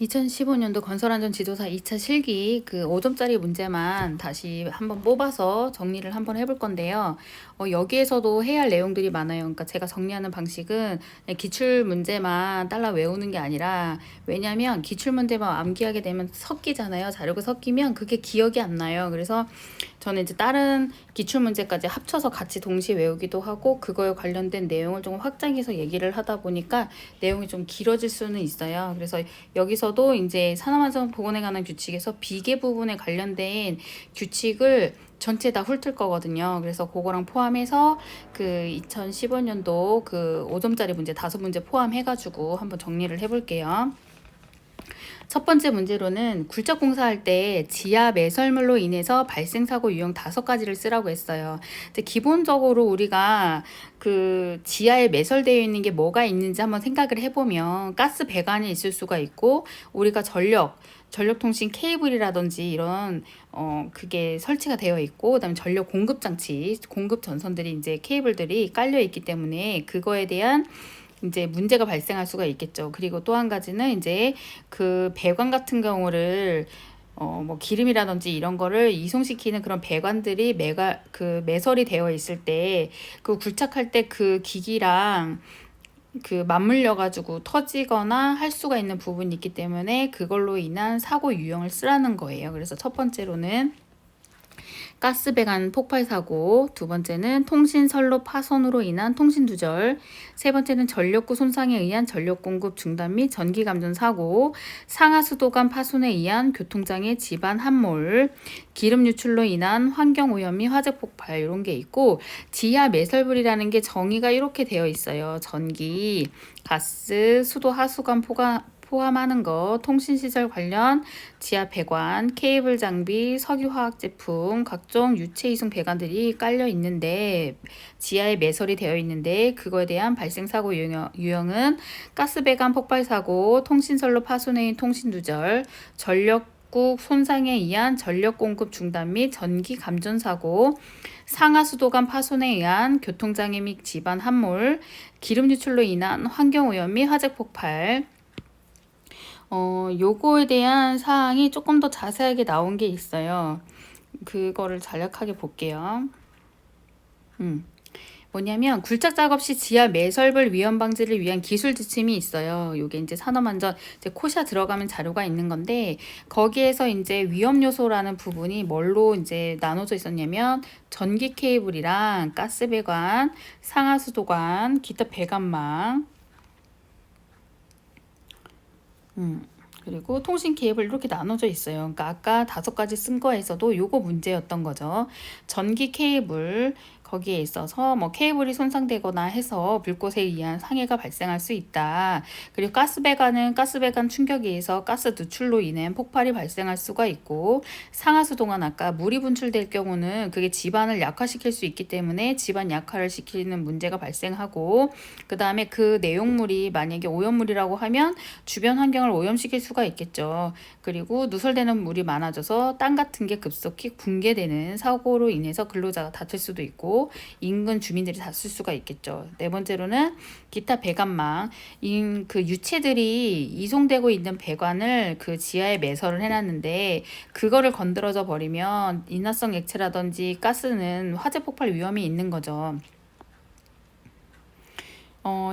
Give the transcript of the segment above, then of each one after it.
2015년도 건설안전지도사 2차 실기 그 5점짜리 문제만 다시 한번 뽑아서 정리를 한번 해볼 건데요. 여기에서도 해야 할 내용들이 많아요. 그러니까 제가 정리하는 방식은 그냥 기출 문제만 따라 외우는 게 아니라, 왜냐면 기출 문제만 암기하게 되면 섞이잖아요. 자료가 섞이면 그게 기억이 안 나요. 그래서 저는 이제 다른 기출 문제까지 합쳐서 같이 동시에 외우기도 하고, 그거에 관련된 내용을 좀 확장해서 얘기를 하다 보니까 내용이 좀 길어질 수는 있어요. 그래서 여기서도 이제 산업안전보건에 관한 규칙에서 비계 부분에 관련된 규칙을 전체 다 훑을 거거든요. 그래서 그거랑 포함해서 그 2015년도 그 5점짜리 문제 5문제 포함해가지고 한번 정리를 해볼게요. 첫 번째 문제로는 굴착 공사할 때 지하 매설물로 인해서 발생 사고 유형 5가지를 쓰라고 했어요. 기본적으로 우리가 그 지하에 매설되어 있는 게 뭐가 있는지 한번 생각을 해보면, 가스 배관이 있을 수가 있고, 우리가 전력통신 케이블이라든지 이런 그게 설치가 되어 있고, 그다음에 전력 공급 장치, 공급 전선들이 이제 케이블들이 깔려 있기 때문에 그거에 대한 이제 문제가 발생할 수가 있겠죠. 그리고 또 한 가지는 이제 그 배관 같은 경우를 뭐 기름이라든지 이런 거를 이송시키는 그런 배관들이 매설이 되어 있을 때 그 굴착할 때 그 기기랑 그 맞물려 가지고 터지거나 할 수가 있는 부분이 있기 때문에 그걸로 인한 사고 유형을 쓰라는 거예요. 그래서 첫 번째로는 가스배관 폭발 사고, 두 번째는 통신선로 파손으로 인한 통신 두절, 세 번째는 전력구 손상에 의한 전력 공급 중단 및 전기 감전 사고, 상하수도관 파손에 의한 교통장애 집안 함몰, 기름 유출로 인한 환경 오염 및 화재 폭발, 이런 게 있고, 지하 매설물이라는 게 정의가 이렇게 되어 있어요. 전기, 가스, 수도 하수관 포함하는 거, 통신시설 관련 지하 배관, 케이블 장비, 석유화학 제품, 각종 유체 이송 배관들이 깔려 있는데, 지하에 매설이 되어 있는데, 그거에 대한 발생 사고 유형은 가스 배관 폭발 사고, 통신선로 파손에 의한 통신 누절, 전력국 손상에 의한 전력 공급 중단 및 전기 감전 사고, 상하수도관 파손에 의한 교통장애 및 집안 함몰, 기름 유출로 인한 환경 오염 및 화재 폭발. 요거에 대한 사항이 조금 더 자세하게 나온 게 있어요. 그거를 간략하게 볼게요. 뭐냐면 굴착 작업 시 지하 매설물 위험 방지를 위한 기술 지침이 있어요. 요게 이제 산업안전 이제 코샤 들어가면 자료가 있는 건데, 거기에서 이제 위험 요소라는 부분이 뭘로 이제 나눠져 있었냐면 전기 케이블이랑 가스 배관, 상하수도관, 기타 배관망, 그리고 통신 케이블 이렇게 나눠져 있어요. 그러니까 아까 5가지 쓴 거에서도 요거 문제였던 거죠. 전기 케이블, 거기에 있어서 뭐 케이블이 손상되거나 해서 불꽃에 의한 상해가 발생할 수 있다. 그리고 가스배관은 가스배관 충격에 의해서 가스 누출로 인해 폭발이 발생할 수가 있고, 상하수도관 아까 물이 분출될 경우는 그게 집안을 약화시킬 수 있기 때문에 집안 약화를 시키는 문제가 발생하고, 그 다음에 그 내용물이 만약에 오염물이라고 하면 주변 환경을 오염시킬 수가 있겠죠. 그리고 누설되는 물이 많아져서 땅 같은 게 급속히 붕괴되는 사고로 인해서 근로자가 다칠 수도 있고 인근 주민들이 다칠 수가 있겠죠. 네 번째로는 기타 배관망, 그 유체들이 이송되고 있는 배관을 그 지하에 매설을 해놨는데, 그거를 건드려져 버리면 인화성 액체라든지 가스는 화재 폭발 위험이 있는 거죠.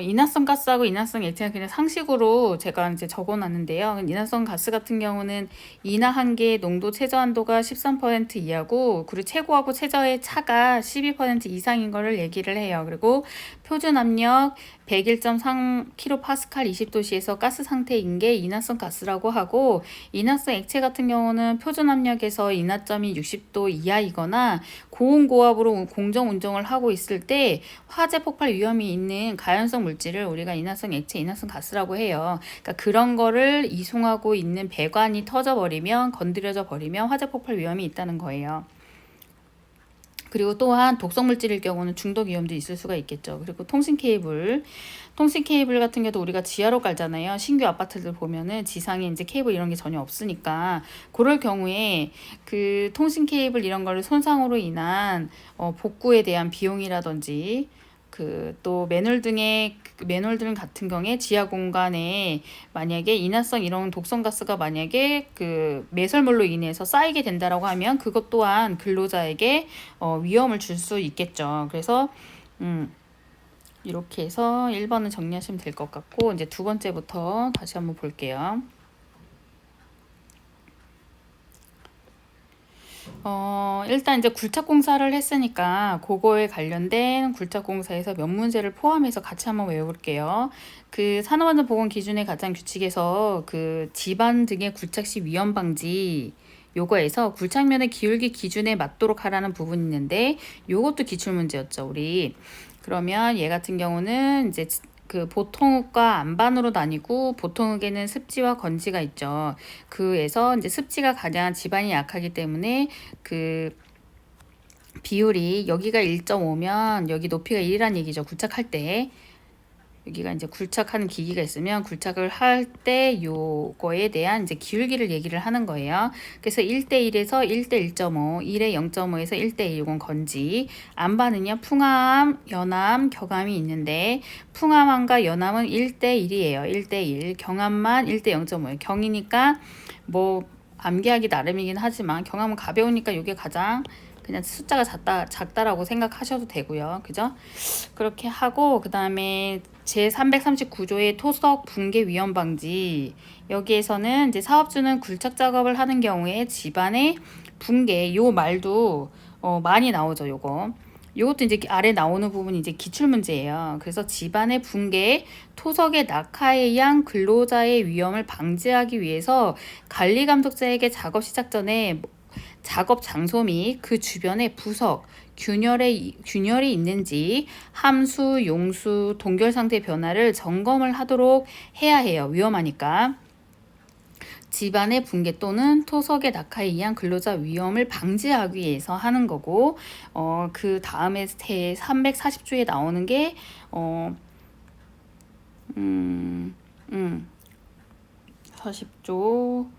인화성 가스하고 인화성 액체는 그냥 상식으로 제가 이제 적어놨는데요. 인화성 가스 같은 경우는 인화 한계 농도 최저 한도가 13% 이하고, 그리고 최고하고 최저의 차가 12% 이상인 거를 얘기를 해요. 그리고 표준 압력 101.3kPa 20도씨에서 가스 상태인 게 인화성 가스라고 하고, 인화성 액체 같은 경우는 표준 압력에서 인화점이 60도 이하이거나 고온고압으로 공정 운정을 하고 있을 때 화재 폭발 위험이 있는 가연성 물질을 우리가 인화성 액체, 인화성 가스라고 해요. 그러니까 그런 거를 이송하고 있는 배관이 터져버리면, 건드려져 버리면 화재 폭발 위험이 있다는 거예요. 그리고 또한 독성 물질일 경우는 중독 위험도 있을 수가 있겠죠. 그리고 통신 케이블 같은 경우도 우리가 지하로 깔잖아요. 신규 아파트들 보면은 지상에 이제 케이블 이런 게 전혀 없으니까, 그럴 경우에 그 통신 케이블 이런 거를 손상으로 인한 복구에 대한 비용이라든지, 그 또 매눌 등의 맨홀들 같은 경우에 지하 공간에 만약에 인화성 이런 독성 가스가 만약에 그 매설물로 인해서 쌓이게 된다라고 하면 그것 또한 근로자에게 위험을 줄 수 있겠죠. 그래서 이렇게 해서 1번은 정리하시면 될 것 같고, 이제 두 번째부터 다시 한번 볼게요. 일단 이제 굴착공사를 했으니까 그거에 관련된 굴착공사에서 몇 문제를 포함해서 같이 한번 외워볼게요. 그 산업안전보건 기준의 가장 규칙에서 그 집안 등의 굴착 시 위험 방지 요거에서 굴착면의 기울기 기준에 맞도록 하라는 부분이 있는데, 요것도 기출문제였죠, 우리. 그러면 얘 같은 경우는 이제 그 보통흙과 안반으로 나뉘고, 보통흙에는 습지와 건지가 있죠. 그에서 이제 습지가 가장 집안이 약하기 때문에 그 비율이 여기가 1.5면 여기 높이가 1이란 얘기죠. 굴착할 때. 여기가 이제 굴착하는 기기가 있으면 굴착을 할 때 요거에 대한 이제 기울기를 얘기를 하는 거예요. 그래서 1대1에서 1대1.5, 1에 0.5에서 1대1, 이건 건지. 안반은요, 풍암, 연암, 경암이 있는데, 풍암과 연암은 1대1이에요. 1대1. 경암만 1대 0.5예요. 경이니까 뭐 암기하기 나름이긴 하지만 경암은 가벼우니까 이게 가장 그냥 숫자가 작다라고 생각하셔도 되고요. 그죠? 그렇게 하고, 그 다음에 제339조의 토석 붕괴 위험 방지. 여기에서는 이제 사업주는 굴착 작업을 하는 경우에 집안의 붕괴, 요 말도 많이 나오죠, 요거. 요것도 이제 아래 나오는 부분이 이제 기출문제예요. 그래서 집안의 붕괴, 토석의 낙하에 의한 근로자의 위험을 방지하기 위해서 관리감독자에게 작업 시작 전에 작업 장소 및 그 주변의 부석, 균열이 있는지 함수, 용수, 동결 상태 변화를 점검을 하도록 해야 해요. 위험하니까. 집안의 붕괴 또는 토석의 낙하에 의한 근로자 위험을 방지하기 위해서 하는 거고, 그 다음에 제 340조에 나오는 게 40조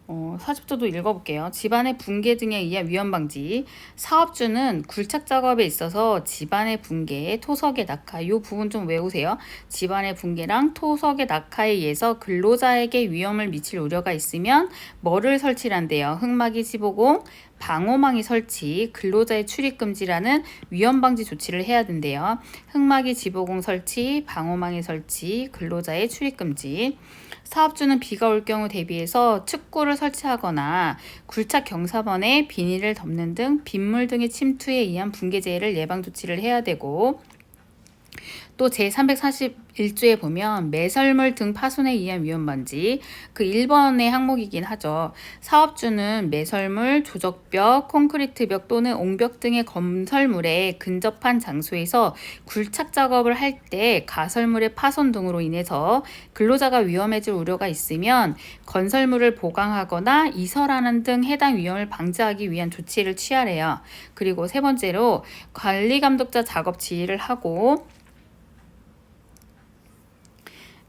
40조도 읽어볼게요. 집안의 붕괴 등에 의한 위험 방지. 사업주는 굴착 작업에 있어서 집안의 붕괴, 토석의 낙하, 이 부분 좀 외우세요. 집안의 붕괴랑 토석의 낙하에 의해서 근로자에게 위험을 미칠 우려가 있으면 뭐를 설치한대요? 흙막이 지보공, 방호망이 설치, 근로자의 출입 금지라는 위험 방지 조치를 해야 된대요. 흙막이 지보공 설치, 방호망이 설치, 근로자의 출입 금지. 사업주는 비가 올 경우 대비해서 측고를 설치하거나 굴착 경사번에 비닐을 덮는 등 빗물 등의 침투에 의한 붕괴재해를 예방 조치를 해야 되고, 또 제341조에 보면 매설물 등 파손에 의한 위험방지, 그 1번의 항목이긴 하죠. 사업주는 매설물, 조적벽, 콘크리트벽 또는 옹벽 등의 건설물에 근접한 장소에서 굴착 작업을 할 때 가설물의 파손 등으로 인해서 근로자가 위험해질 우려가 있으면 건설물을 보강하거나 이설하는 등 해당 위험을 방지하기 위한 조치를 취하래요. 그리고 세 번째로 관리감독자 작업 지휘를 하고,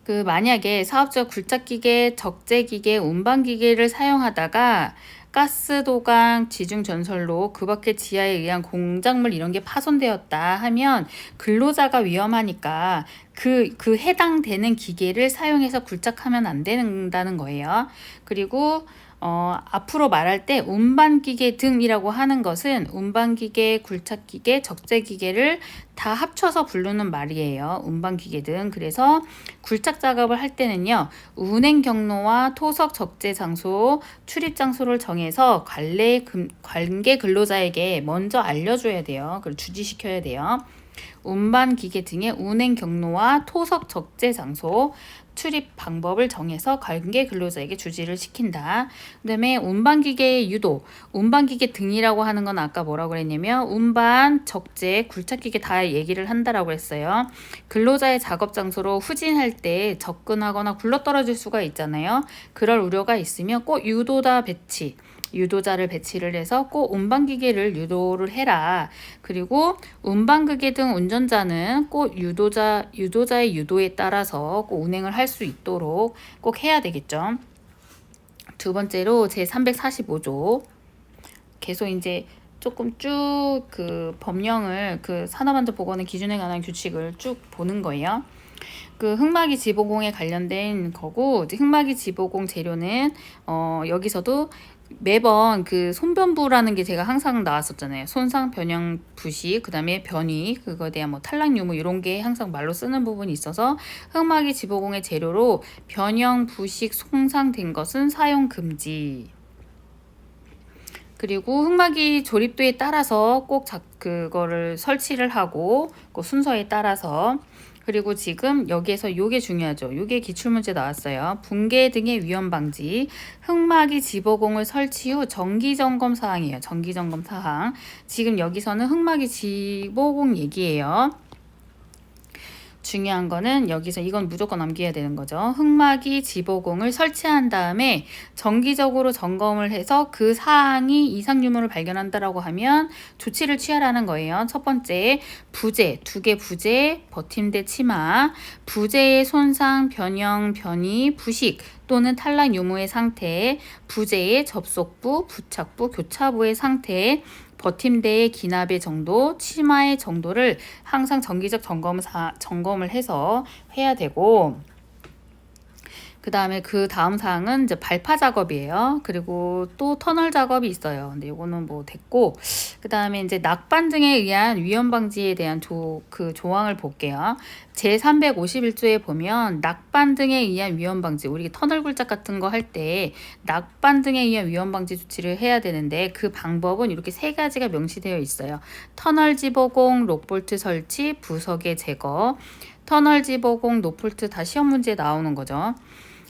그 만약에 사업주가 굴착기계, 적재기계, 운반기계를 사용하다가 가스 도강, 지중 전설로 그 밖에 지하에 의한 공작물 이런 게 파손되었다 하면 근로자가 위험하니까 그 해당되는 기계를 사용해서 굴착하면 안 된다는 거예요. 그리고 앞으로 말할 때 운반기계 등이라고 하는 것은 운반기계, 굴착기계, 적재기계를 다 합쳐서 부르는 말이에요. 운반기계 등. 그래서 굴착 작업을 할 때는요, 운행 경로와 토석 적재 장소, 출입 장소를 정해서 관계 근로자에게 먼저 알려줘야 돼요. 그리고 주지시켜야 돼요. 운반기계 등의 운행 경로와 토석 적재 장소, 출입 방법을 정해서 관계 근로자에게 주지를 시킨다. 그 다음에 운반기계의 유도, 운반기계 등이라고 하는 건 아까 뭐라고 그랬냐면 운반, 적재, 굴착기계 다 얘기를 한다라고 했어요. 근로자의 작업 장소로 후진할 때 접근하거나 굴러떨어질 수가 있잖아요. 그럴 우려가 있으면 꼭 유도자를 배치를 해서 꼭 운반기계를 유도를 해라. 그리고 운반기계 등 운전자는 꼭 유도자의 유도에 따라서 꼭 운행을 할 수 있도록 꼭 해야 되겠죠. 두 번째로 제345조. 계속 이제 조금 쭉 그 법령을 그 산업안전보건의 기준에 관한 규칙을 쭉 보는 거예요. 그 흑마기 지보공에 관련된 거고, 이제 흑마기 지보공 재료는 여기서도 매번 그 손변부라는 게 제가 항상 나왔었잖아요. 손상, 변형, 부식, 그 다음에 변이, 그거에 대한 뭐 탈락 유무 이런 게 항상 말로 쓰는 부분이 있어서 흑마기 지보공의 재료로 변형, 부식, 손상된 것은 사용 금지. 그리고 흑마기 조립도에 따라서 꼭 그거를 설치를 하고 그 순서에 따라서. 그리고 지금 여기에서 요게 중요하죠. 요게 기출문제 나왔어요. 붕괴 등의 위험 방지. 흑마기 지보공을 설치 후 정기점검 사항이에요. 정기점검 사항. 지금 여기서는 흑마기 지보공 얘기예요. 중요한 거는 여기서 이건 무조건 남겨야 되는 거죠. 흑마기 지보공을 설치한 다음에 정기적으로 점검을 해서 그 사항이 이상 유무를 발견한다라고 하면 조치를 취하라는 거예요. 첫 번째, 부재, 2개 부재, 버팀대 치마, 부재의 손상, 변형, 변이, 부식 또는 탈락 유무의 상태, 부재의 접속부, 부착부, 교차부의 상태, 버팀대의 기납의 정도, 치마의 정도를 항상 정기적 점검을 해서 해야 되고, 그 다음에 그 다음 사항은 이제 발파 작업이에요. 그리고 또 터널 작업이 있어요. 근데 이거는 뭐 됐고, 그 다음에 이제 낙반 등에 의한 위험 방지에 대한 그 조항을 볼게요. 제351조에 보면 낙반 등에 의한 위험 방지, 우리 터널 굴착 같은 거 할 때 낙반 등에 의한 위험 방지 조치를 해야 되는데 그 방법은 이렇게 3가지가 명시되어 있어요. 터널 지보공, 록볼트 설치, 부석의 제거. 터널 지보공, 록볼트 다 시험 문제에 나오는 거죠.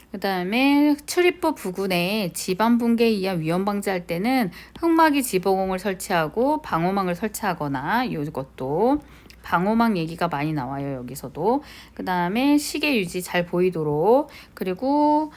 그 다음에 출입부 부근에 지반 붕괴에 의한 위험 방지할 때는 흑마기 지보공을 설치하고 방호망을 설치하거나, 이것도 방호망 얘기가 많이 나와요. 여기서도. 그 다음에 시계 유지 잘 보이도록. 그리고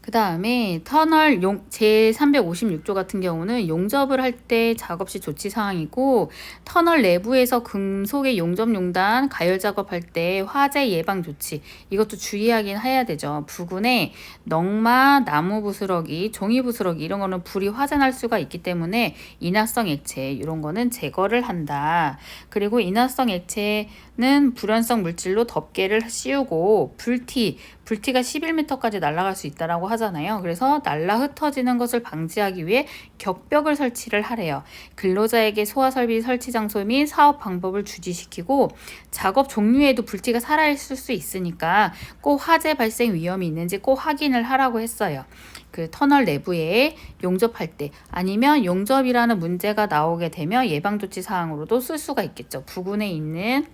그 다음에 터널 제356조 같은 경우는 용접을 할 때 작업 시 조치 사항이고, 터널 내부에서 금속의 용접 용단 가열 작업할 때 화재 예방 조치, 이것도 주의하긴 해야 되죠. 부근에 넝마, 나무 부스러기, 종이 부스러기 이런 거는 불이 화재날 수가 있기 때문에 인화성 액체 이런 거는 제거를 한다. 그리고 인화성 액체는 불연성 물질로 덮개를 씌우고, 불티가 11m까지 날아갈 수 있다라고 하잖아요. 그래서 날라 흩어지는 것을 방지하기 위해 격벽을 설치를 하래요. 근로자에게 소화 설비 설치 장소 및 사업 방법을 주지시키고, 작업 종류에도 불티가 살아있을 수 있으니까 꼭 화재 발생 위험이 있는지 꼭 확인을 하라고 했어요. 그 터널 내부에 용접할 때, 아니면 용접이라는 문제가 나오게 되면 예방조치 사항으로도 쓸 수가 있겠죠. 부근에 있는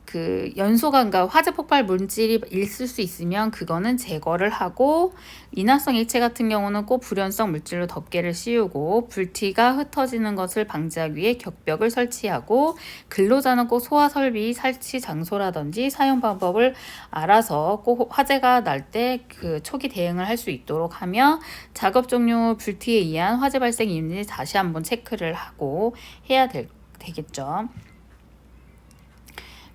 그 연소가 화재 폭발 물질이 있을 수 있으면 그거는 제거를 하고, 인화성 액체 같은 경우는 꼭 불연성 물질로 덮개를 씌우고, 불티가 흩어지는 것을 방지하기 위해 격벽을 설치하고, 근로자는 꼭 소화 설비 설치 장소라든지 사용 방법을 알아서 꼭 화재가 날 때 그 초기 대응을 할 수 있도록 하며, 작업 종류 불티에 의한 화재 발생이 있는지 다시 한번 체크를 하고 해야 되겠죠.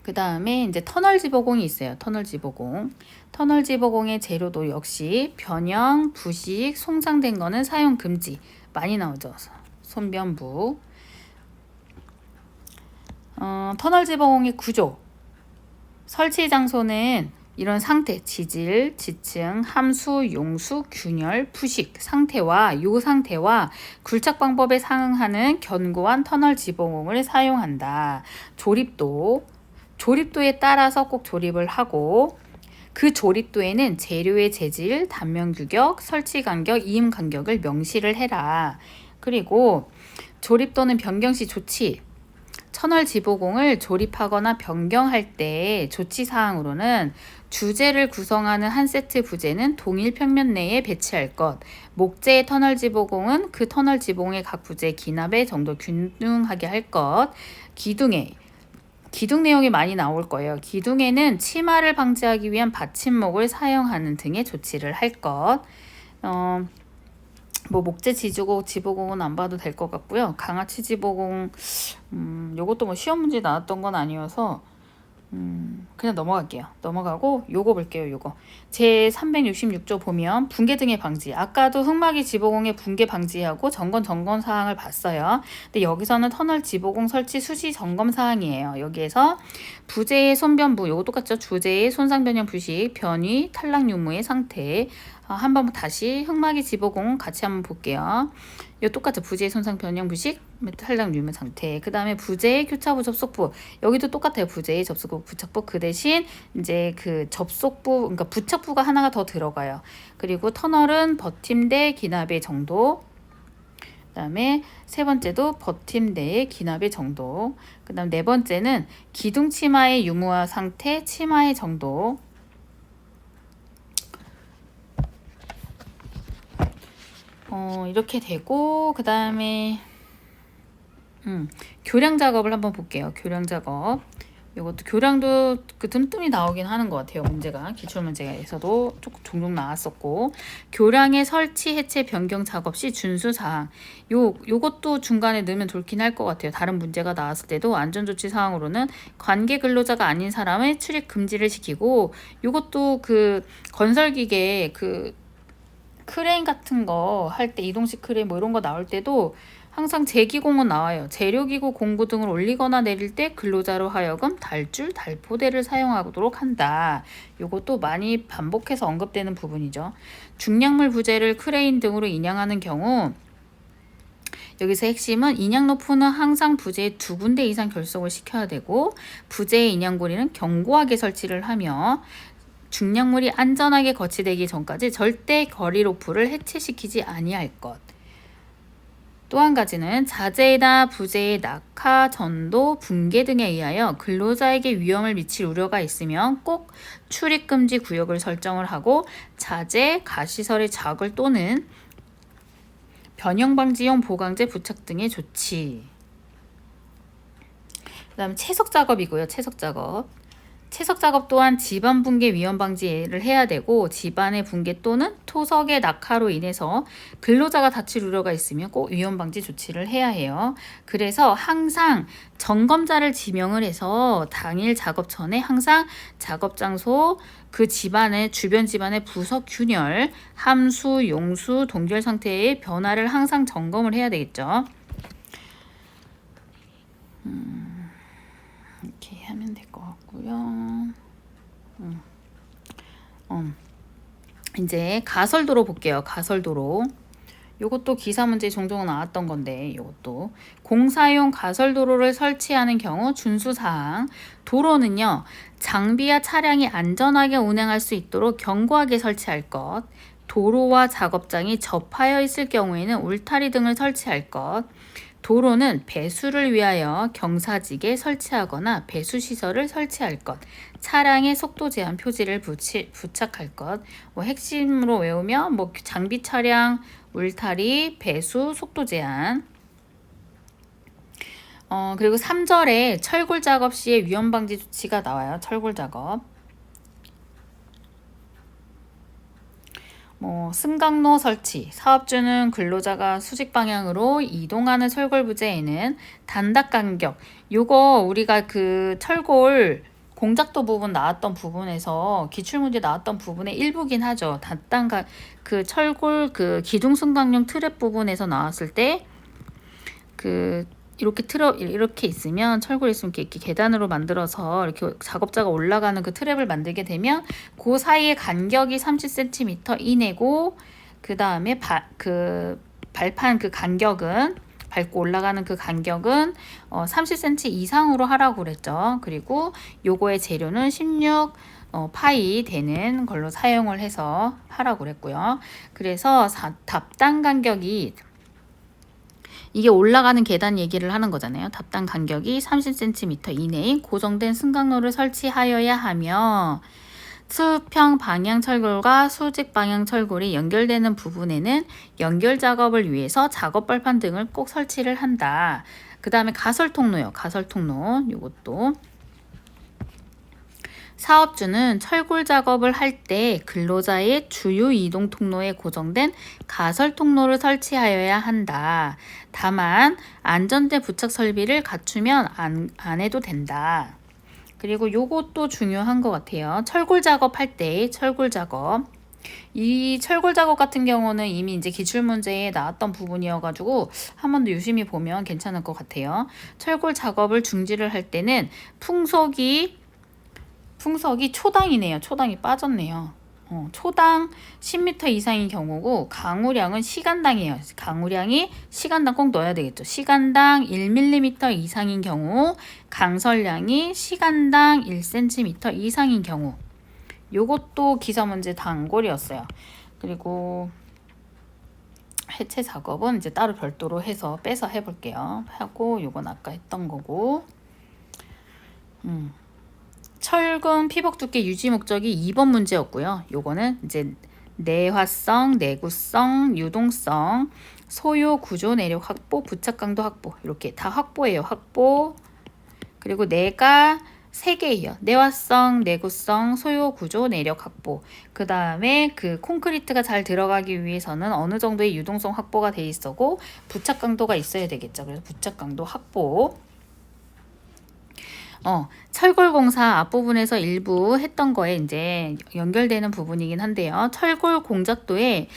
그 다음에 이제 터널 지보공이 있어요. 터널 지보공. 터널 지보공의 재료도 역시 변형, 부식, 손상된 거는 사용 금지. 많이 나오죠. 손변부. 터널 지보공의 구조. 설치 장소는 이런 상태, 지질, 지층, 함수, 용수, 균열, 부식 상태와 요 상태와 굴착 방법에 상응하는 견고한 터널 지보공을 사용한다. 조립도에 따라서 꼭 조립을 하고, 그 조립도에는 재료의 재질, 단면 규격, 설치 간격, 이음 간격을 명시를 해라. 그리고 조립도는 변경 시 조치. 터널 지보공을 조립하거나 변경할 때 조치 사항으로는 주재를 구성하는 한 세트 부재는 동일 평면 내에 배치할 것. 목재의 터널 지보공은 그 터널 지보공의 각 부재 기납의 정도 균등하게 할 것. 기둥 내용이 많이 나올 거예요. 기둥에는 치마를 방지하기 위한 받침목을 사용하는 등의 조치를 할 것. 뭐 목재 지보공은 안 봐도 될 것 같고요. 강아치 지보공, 요것도 뭐 시험 문제 나왔던 건 아니어서 그냥 넘어갈게요. 넘어가고 요거 볼게요. 요거 제 366조 보면 붕괴 등의 방지. 아까도 흙막이 지보공의 붕괴 방지하고 점검 사항을 봤어요. 근데 여기서는 터널 지보공 설치 수시 점검 사항이에요. 여기에서 부재의 손변부 요거 똑같죠. 주재의 손상 변형 부식, 변위, 탈락 유무의 상태. 한번 다시 흙막이 지보공 같이 한번 볼게요. 요 똑같죠. 부재의 손상 변형 부식, 탈락 유무 상태. 그 다음에 부재의 교차부 접속부. 여기도 똑같아요. 부재의 접속부, 부착부. 그 대신 이제 그 접속부, 그러니까 부착부가 하나가 더 들어가요. 그리고 터널은 버팀대 기납의 정도. 그 다음에 세 번째도 버팀대의 기납의 정도. 그 다음 네 번째는 기둥 치마의 유무화 상태, 치마의 정도. 이렇게 되고 그 다음에 교량 작업을 한번 볼게요. 교량 작업. 이것도 교량도 그 뜸뜸이 나오긴 하는 것 같아요. 문제가 기출문제에서도 조금 종종 나왔었고, 교량의 설치, 해체, 변경 작업 시 준수 사항. 요것도 중간에 넣으면 좋긴 할 것 같아요. 다른 문제가 나왔을 때도 안전조치 사항으로는 관계 근로자가 아닌 사람의 출입 금지를 시키고, 요것도 그 건설기계 그 크레인 같은 거 할 때 이동식 크레인 뭐 이런 거 나올 때도 항상 제기공은 나와요. 재료기구 공구 등을 올리거나 내릴 때 근로자로 하여금 달줄, 달포대를 사용하도록 한다. 요것도 많이 반복해서 언급되는 부분이죠. 중량물 부재를 크레인 등으로 인양하는 경우 여기서 핵심은 인양 로프는 항상 부재의 2군데 이상 결속을 시켜야 되고, 부재의 인양고리는 견고하게 설치를 하며 중량물이 안전하게 거치되기 전까지 절대 거리 로프를 해체시키지 아니할 것. 또 한 가지는 자재나 부재의 낙하, 전도, 붕괴 등에 의하여 근로자에게 위험을 미칠 우려가 있으면 꼭 출입금지 구역을 설정을 하고, 자재, 가시설의 자글 또는 변형방지용 보강제 부착 등의 조치. 그 다음에 채석 작업이고요. 채석 작업. 채석 작업 또한 집안 붕괴 위험 방지를 해야 되고, 집안의 붕괴 또는 토석의 낙하로 인해서 근로자가 다칠 우려가 있으면 꼭 위험 방지 조치를 해야 해요. 그래서 항상 점검자를 지명을 해서 당일 작업 전에 항상 작업 장소, 그 집안의 주변 집안의 부석 균열, 함수, 용수, 동결 상태의 변화를 항상 점검을 해야 되겠죠. 이렇게 하면 될 것 같고요. 이제 가설도로 볼게요. 가설도로. 요것도 기사 문제 종종 나왔던 건데, 요것도 공사용 가설도로를 설치하는 경우 준수사항. 도로는요, 장비와 차량이 안전하게 운행할 수 있도록 견고하게 설치할 것. 도로와 작업장이 접하여 있을 경우에는 울타리 등을 설치할 것. 도로는 배수를 위하여 경사지게 설치하거나 배수시설을 설치할 것. 차량의 속도 제한 표지를 부착할 것. 뭐 핵심으로 외우면 뭐 장비 차량, 울타리, 배수, 속도 제한. 그리고 3절에 철골 작업 시에 위험 방지 조치가 나와요. 철골 작업. 승강로 설치, 사업주는 근로자가 수직 방향으로 이동하는 철골 부재에는 단닥 간격. 요거 우리가 그 철골 공작도 부분 나왔던 부분에서 기출문제 나왔던 부분의 일부긴 하죠. 그 철골 그 기둥 승강용 트랩 부분에서 나왔을 때 그 이렇게 있으면, 철골 있으면 이렇게 계단으로 만들어서 이렇게 작업자가 올라가는 그 트랩을 만들게 되면 그 사이의 간격이 30cm 이내고, 그 다음에 발판 그 간격은, 밟고 올라가는 그 간격은 30cm 이상으로 하라고 그랬죠. 그리고 요거의 재료는 16 파이 되는 걸로 사용을 해서 하라고 그랬고요. 그래서 답단 간격이, 이게 올라가는 계단 얘기를 하는 거잖아요. 답단 간격이 30cm 이내인 고정된 승강로를 설치하여야 하며, 수평 방향 철골과 수직 방향 철골이 연결되는 부분에는 연결 작업을 위해서 작업 발판 등을 꼭 설치를 한다. 그 다음에 가설 통로요. 가설 통로. 요것도 사업주는 철골 작업을 할 때 근로자의 주요 이동 통로에 고정된 가설 통로를 설치하여야 한다. 다만 안전대 부착 설비를 갖추면 안 해도 된다. 그리고 요것도 중요한 것 같아요. 철골 작업할 때 철골 작업. 이 철골 작업 같은 경우는 이미 이제 기출문제에 나왔던 부분이어가지고 한 번 더 유심히 보면 괜찮을 것 같아요. 철골 작업을 중지를 할 때는 풍속이 초당이네요. 초당이 빠졌네요. 초당 10m 이상인 경우고 강우량은 시간당이에요. 강우량이 시간당 꼭 넣어야 되겠죠. 시간당 1mm 이상인 경우, 강설량이 시간당 1cm 이상인 경우. 요것도 기사 문제 단골이었어요. 그리고 해체 작업은 이제 따로 별도로 해서 빼서 해볼게요. 하고 요건 아까 했던 거고. 철근 피복 두께 유지 목적이 2번 문제였고요. 요거는 이제 내화성, 내구성, 유동성, 소요 구조 내력 확보, 부착 강도 확보 이렇게 다 확보예요. 확보. 그리고 내가 3개예요. 내화성, 내구성, 소요 구조 내력 확보. 그 다음에 그 콘크리트가 잘 들어가기 위해서는 어느 정도의 유동성 확보가 돼 있었고 부착 강도가 있어야 되겠죠. 그래서 부착 강도 확보. 철골공사 앞부분에서 일부 했던 거에 이제 연결되는 부분이긴 한데요. 철골 공작도에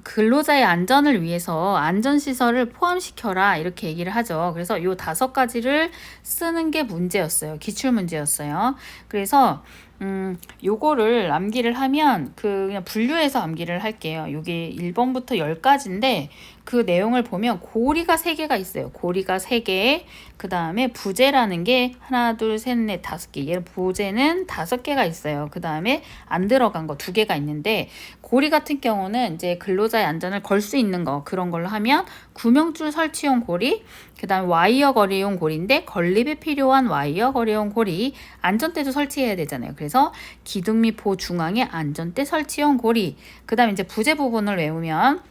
근로자의 안전을 위해서 안전시설을 포함시켜라 이렇게 얘기를 하죠. 그래서 요 5가지를 쓰는 게 문제였어요. 기출문제였어요. 그래서 요거를 암기를 하면 그냥 분류해서 암기를 할게요. 요게 1번부터 10가지인데 그 내용을 보면 고리가 3개가 있어요. 고리가 3개. 그 다음에 부재라는 게 하나, 둘, 셋, 넷, 5개. 얘는 부재는 5개가 있어요. 그 다음에 안 들어간 거 2개가 있는데 고리 같은 경우는 이제 근로자의 안전을 걸 수 있는 거 그런 걸로 하면 구명줄 설치용 고리, 그 다음에 와이어 거리용 고리인데 건립에 필요한 와이어 거리용 고리, 안전대도 설치해야 되잖아요. 그래서 기둥 및 보 중앙에 안전대 설치용 고리. 그 다음에 이제 부재 부분을 외우면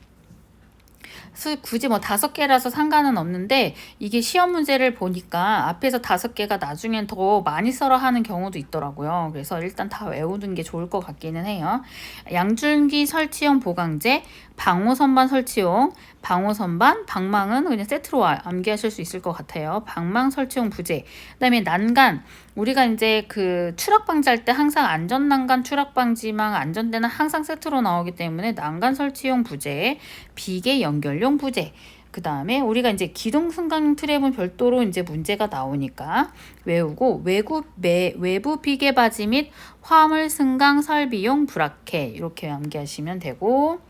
굳이 뭐 5개라서 상관은 없는데 이게 시험 문제를 보니까 앞에서 5개가 나중엔 더 많이 써라 하는 경우도 있더라고요. 그래서 일단 다 외우는 게 좋을 것 같기는 해요. 양줄기 설치용 보강제, 방호선반 설치용, 방호선반, 방망은 그냥 세트로 암기하실 수 있을 것 같아요. 방망 설치용 부재. 그다음에 난간. 우리가 이제 그 추락 방지할 때 항상 안전 난간, 추락 방지망, 안전대는 항상 세트로 나오기 때문에 난간 설치용 부재, 비계 연결용 부재. 그 다음에 우리가 이제 기둥 승강 트랩은 별도로 이제 문제가 나오니까 외우고 외부 비계 바지 및 화물 승강 설비용 브라켓 이렇게 암기하시면 되고.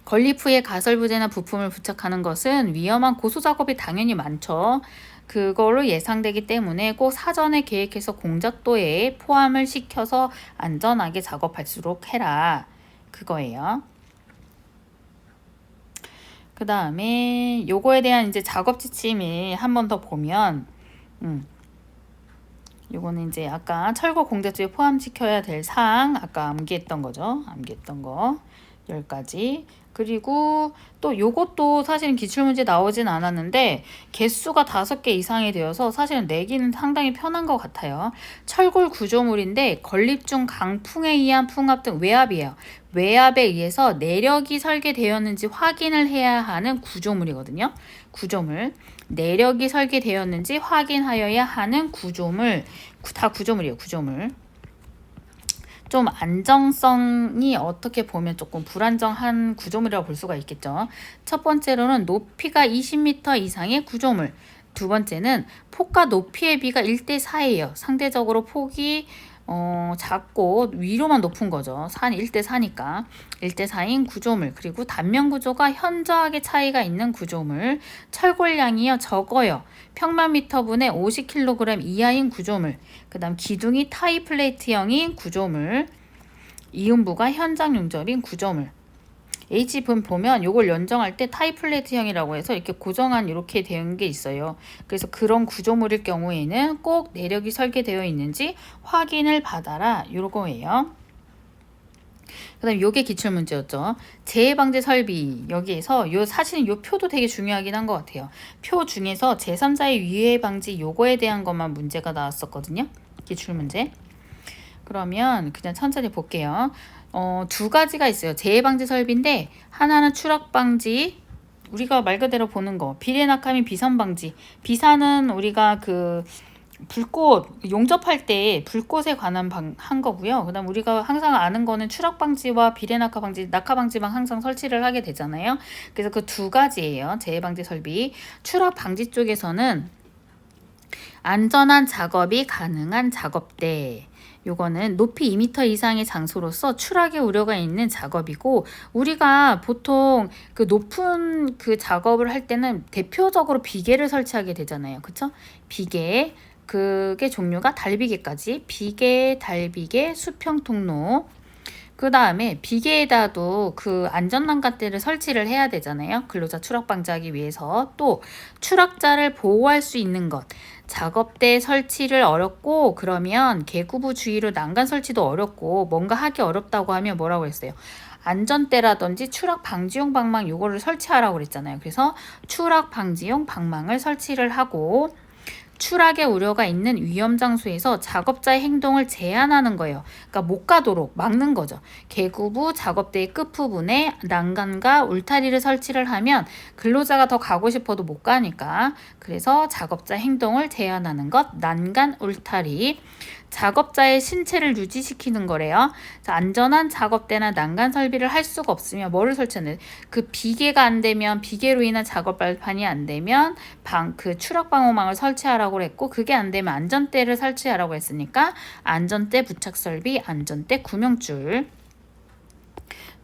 건립 후에 가설 부재나 부품을 부착하는 것은 위험한 고소 작업이 당연히 많죠. 그걸로 예상되기 때문에 꼭 사전에 계획해서 공작도에 포함을 시켜서 안전하게 작업할수록 해라. 그거예요. 그 다음에 요거에 대한 이제 작업 지침이 한 번 더 보면 요거는 이제 아까 철거 공작도에 포함시켜야 될 사항 아까 암기했던 거죠. 암기했던 거 10가지. 그리고 또 요것도 사실은 기출문제 나오진 않았는데 개수가 5개 이상이 되어서 사실은 내기는 상당히 편한 것 같아요. 철골 구조물인데 건립 중 강풍에 의한 풍압 등 외압이에요. 외압에 의해서 내력이 설계되었는지 확인을 해야 하는 구조물이거든요. 구조물. 내력이 설계되었는지 확인하여야 하는 구조물. 다 구조물이에요. 구조물. 좀 안정성이 어떻게 보면 조금 불안정한 구조물이라고 볼 수가 있겠죠. 첫 번째로는 높이가 20m 이상의 구조물. 두 번째는 폭과 높이의 비가 1대4예요. 상대적으로 폭이 작고 위로만 높은 거죠. 1대4니까 1대4인 구조물. 그리고 단면 구조가 현저하게 차이가 있는 구조물. 철골량이요 적어요. 평방미터분에 50kg 이하인 구조물. 그 다음 기둥이 타이 플레이트형인 구조물. 이음부가 현장 용접인 구조물. H분 보면 요걸 연정할 때 타이 플레이트형이라고 해서 이렇게 고정한 이렇게 된 게 있어요. 그래서 그런 구조물일 경우에는 꼭 내력이 설계되어 있는지 확인을 받아라. 요거예요. 그 다음에 요게 기출문제였죠. 재해방지 설비. 여기에서 사실은 요 표도 되게 중요하긴 한 것 같아요. 표 중에서 제3자의 위해방지 요거에 대한 것만 문제가 나왔었거든요. 기출문제. 그러면 그냥 천천히 볼게요. 2가지가 있어요. 재해방지 설비인데 하나는 추락방지. 우리가 말 그대로 보는 거. 비례낙하민 비산방지. 비산은 우리가 불꽃 용접할 때 불꽃에 관한 한 거고요. 그다음 우리가 항상 아는 거는 추락 방지와 비례 낙하 방지, 낙하 방지망 항상 설치를 하게 되잖아요. 그래서 그 두 가지예요. 재해 방지 설비. 추락 방지 쪽에서는 안전한 작업이 가능한 작업대. 요거는 높이 2m 이상의 장소로서 추락의 우려가 있는 작업이고, 우리가 보통 그 높은 그 작업을 할 때는 대표적으로 비계를 설치하게 되잖아요. 그쵸? 비계. 그게 종류가 달비계까지. 비계, 달비계, 수평 통로. 그 다음에 비계에다도 그 안전난간대를 설치를 해야 되잖아요. 근로자 추락 방지하기 위해서. 또 추락자를 보호할 수 있는 것. 작업대 설치를 어렵고, 그러면 계구부 주위로 난간 설치도 어렵고 뭔가 하기 어렵다고 하면 뭐라고 했어요? 안전대라든지 추락 방지용 방망 요거를 설치하라고 그랬잖아요. 그래서 추락 방지용 방망을 설치를 하고, 추락의 우려가 있는 위험 장소에서 작업자의 행동을 제한하는 거예요. 그러니까 못 가도록 막는 거죠. 계구부 작업대의 끝부분에 난간과 울타리를 설치를 하면 근로자가 더 가고 싶어도 못 가니까. 그래서 작업자 행동을 제한하는 것, 난간, 울타리. 작업자의 신체를 유지시키는 거래요. 안전한 작업대나 난간 설비를 할 수가 없으면 뭐를 설치하는? 그 비계가 안 되면, 비계로 인한 작업 발판이 안 되면 그 추락 방호망을 설치하라고 그랬고, 그게 안 되면 안전대를 설치하라고 했으니까 안전대 부착 설비, 안전대 구명줄.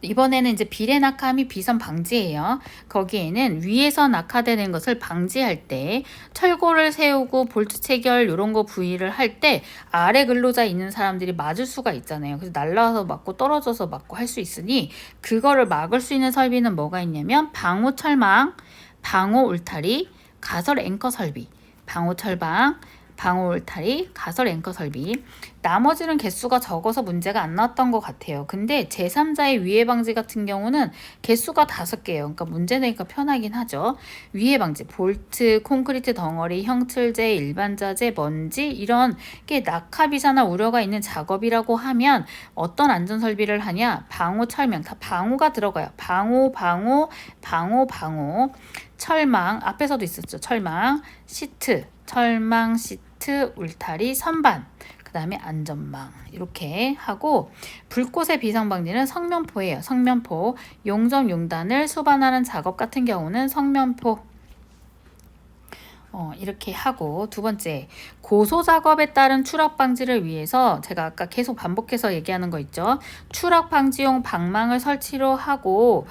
이번에는 이제 비례 낙하 및 비선 방지예요. 거기에는 위에서 낙하되는 것을 방지할 때 철골을 세우고 볼트 체결 이런 거 부위를 할 때 아래 근로자 있는 사람들이 맞을 수가 있잖아요. 그래서 날라와서 맞고 떨어져서 맞고 할 수 있으니, 그거를 막을 수 있는 설비는 뭐가 있냐면 방호 철망, 방호 울타리, 가설 앵커 설비. 방호 철망, 방호 울타리, 가설 앵커 설비. 나머지는 개수가 적어서 문제가 안 나왔던 것 같아요. 근데 제3자의 위해 방지 같은 경우는 개수가 5개예요. 그러니까 문제 내니까 편하긴 하죠. 위해 방지, 볼트, 콘크리트 덩어리, 형틀제, 일반 자재, 먼지 이런 게 낙하비사나 우려가 있는 작업이라고 하면 어떤 안전 설비를 하냐? 방호, 철망, 다 방호가 들어가요. 방호, 방호, 방호, 방호. 철망, 앞에서도 있었죠. 철망, 시트, 철망, 시트, 울타리, 선반, 그 다음에 안전망 이렇게 하고, 불꽃의 비상방지는 성면포예요. 성면포, 용접 용단을 수반하는 작업 같은 경우는 성면포 이렇게 하고, 두 번째, 고소 작업에 따른 추락 방지를 위해서 제가 아까 계속 반복해서 얘기하는 거 있죠. 추락 방지용 방망을 설치로 하고,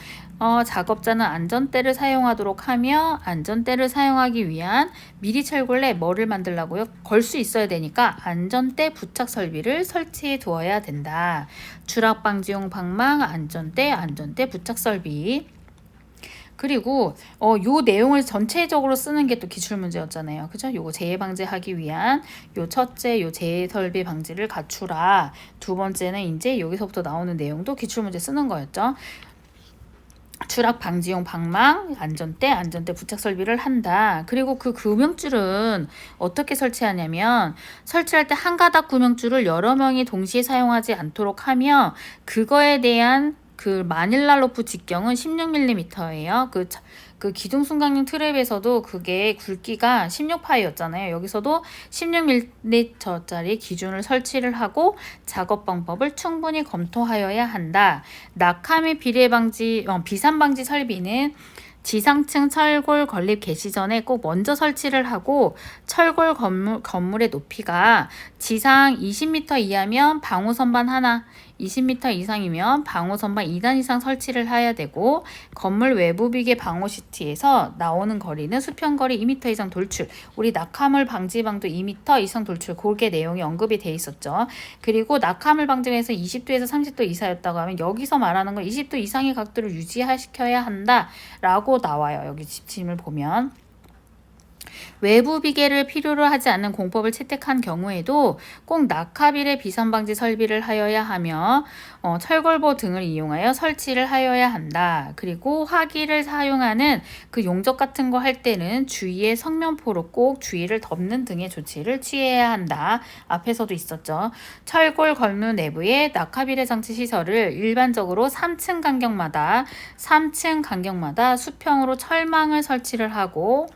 작업자는 안전대를 사용하도록 하며, 안전대를 사용하기 위한 미리 철골에 뭐를 만들라고요? 걸 수 있어야 되니까 안전대 부착 설비를 설치해 두어야 된다. 추락 방지용 방망, 안전대, 안전대 부착 설비. 그리고 요 내용을 전체적으로 쓰는 게 또 기출 문제였잖아요. 그죠? 요거 재해 방지하기 위한 요 첫째 요 재해 설비 방지를 갖추라. 두 번째는 이제 여기서부터 나오는 내용도 기출 문제 쓰는 거였죠. 추락 방지용 방망, 안전대, 안전대 부착 설비를 한다. 그리고 그 구명줄은 어떻게 설치하냐면, 설치할 때 한 가닥 구명줄을 여러 명이 동시에 사용하지 않도록 하며, 그거에 대한 그 마닐라 로프 직경은 16mm예요. 그 기둥 순강용 트랩에서도 그게 굵기가 16파이였잖아요. 여기서도 16mm짜리 기준을 설치를 하고 작업 방법을 충분히 검토하여야 한다. 낙하 및 비례 방지, 비산 방지 설비는 지상층 철골 건립 개시 전에 꼭 먼저 설치를 하고, 철골 건물의 높이가 지상 20m 이하면 방호 선반 하나, 20m 이상이면 방호 선반 2단 이상 설치를 해야 되고, 건물 외부 비계 방호 시트에서 나오는 거리는 수평거리 2m 이상 돌출. 우리 낙하물 방지방도 2m 이상 돌출. 그게 내용이 언급이 돼 있었죠. 그리고 낙하물 방지에서 20도에서 30도 이사였다고 하면 여기서 말하는 건 20도 이상의 각도를 유지시켜야 한다라고 나와요. 여기 지침을 보면. 외부 비계를 필요로 하지 않는 공법을 채택한 경우에도 꼭 낙하비례 비산방지 설비를 하여야 하며, 철골보 등을 이용하여 설치를 하여야 한다. 그리고 화기를 사용하는 그 용접 같은 거 할 때는 주위에 성면포로 꼭 주위를 덮는 등의 조치를 취해야 한다. 앞에서도 있었죠. 철골 건물 내부에 낙하비례 장치 시설을 일반적으로 3층 간격마다 수평으로 철망을 설치를 하고,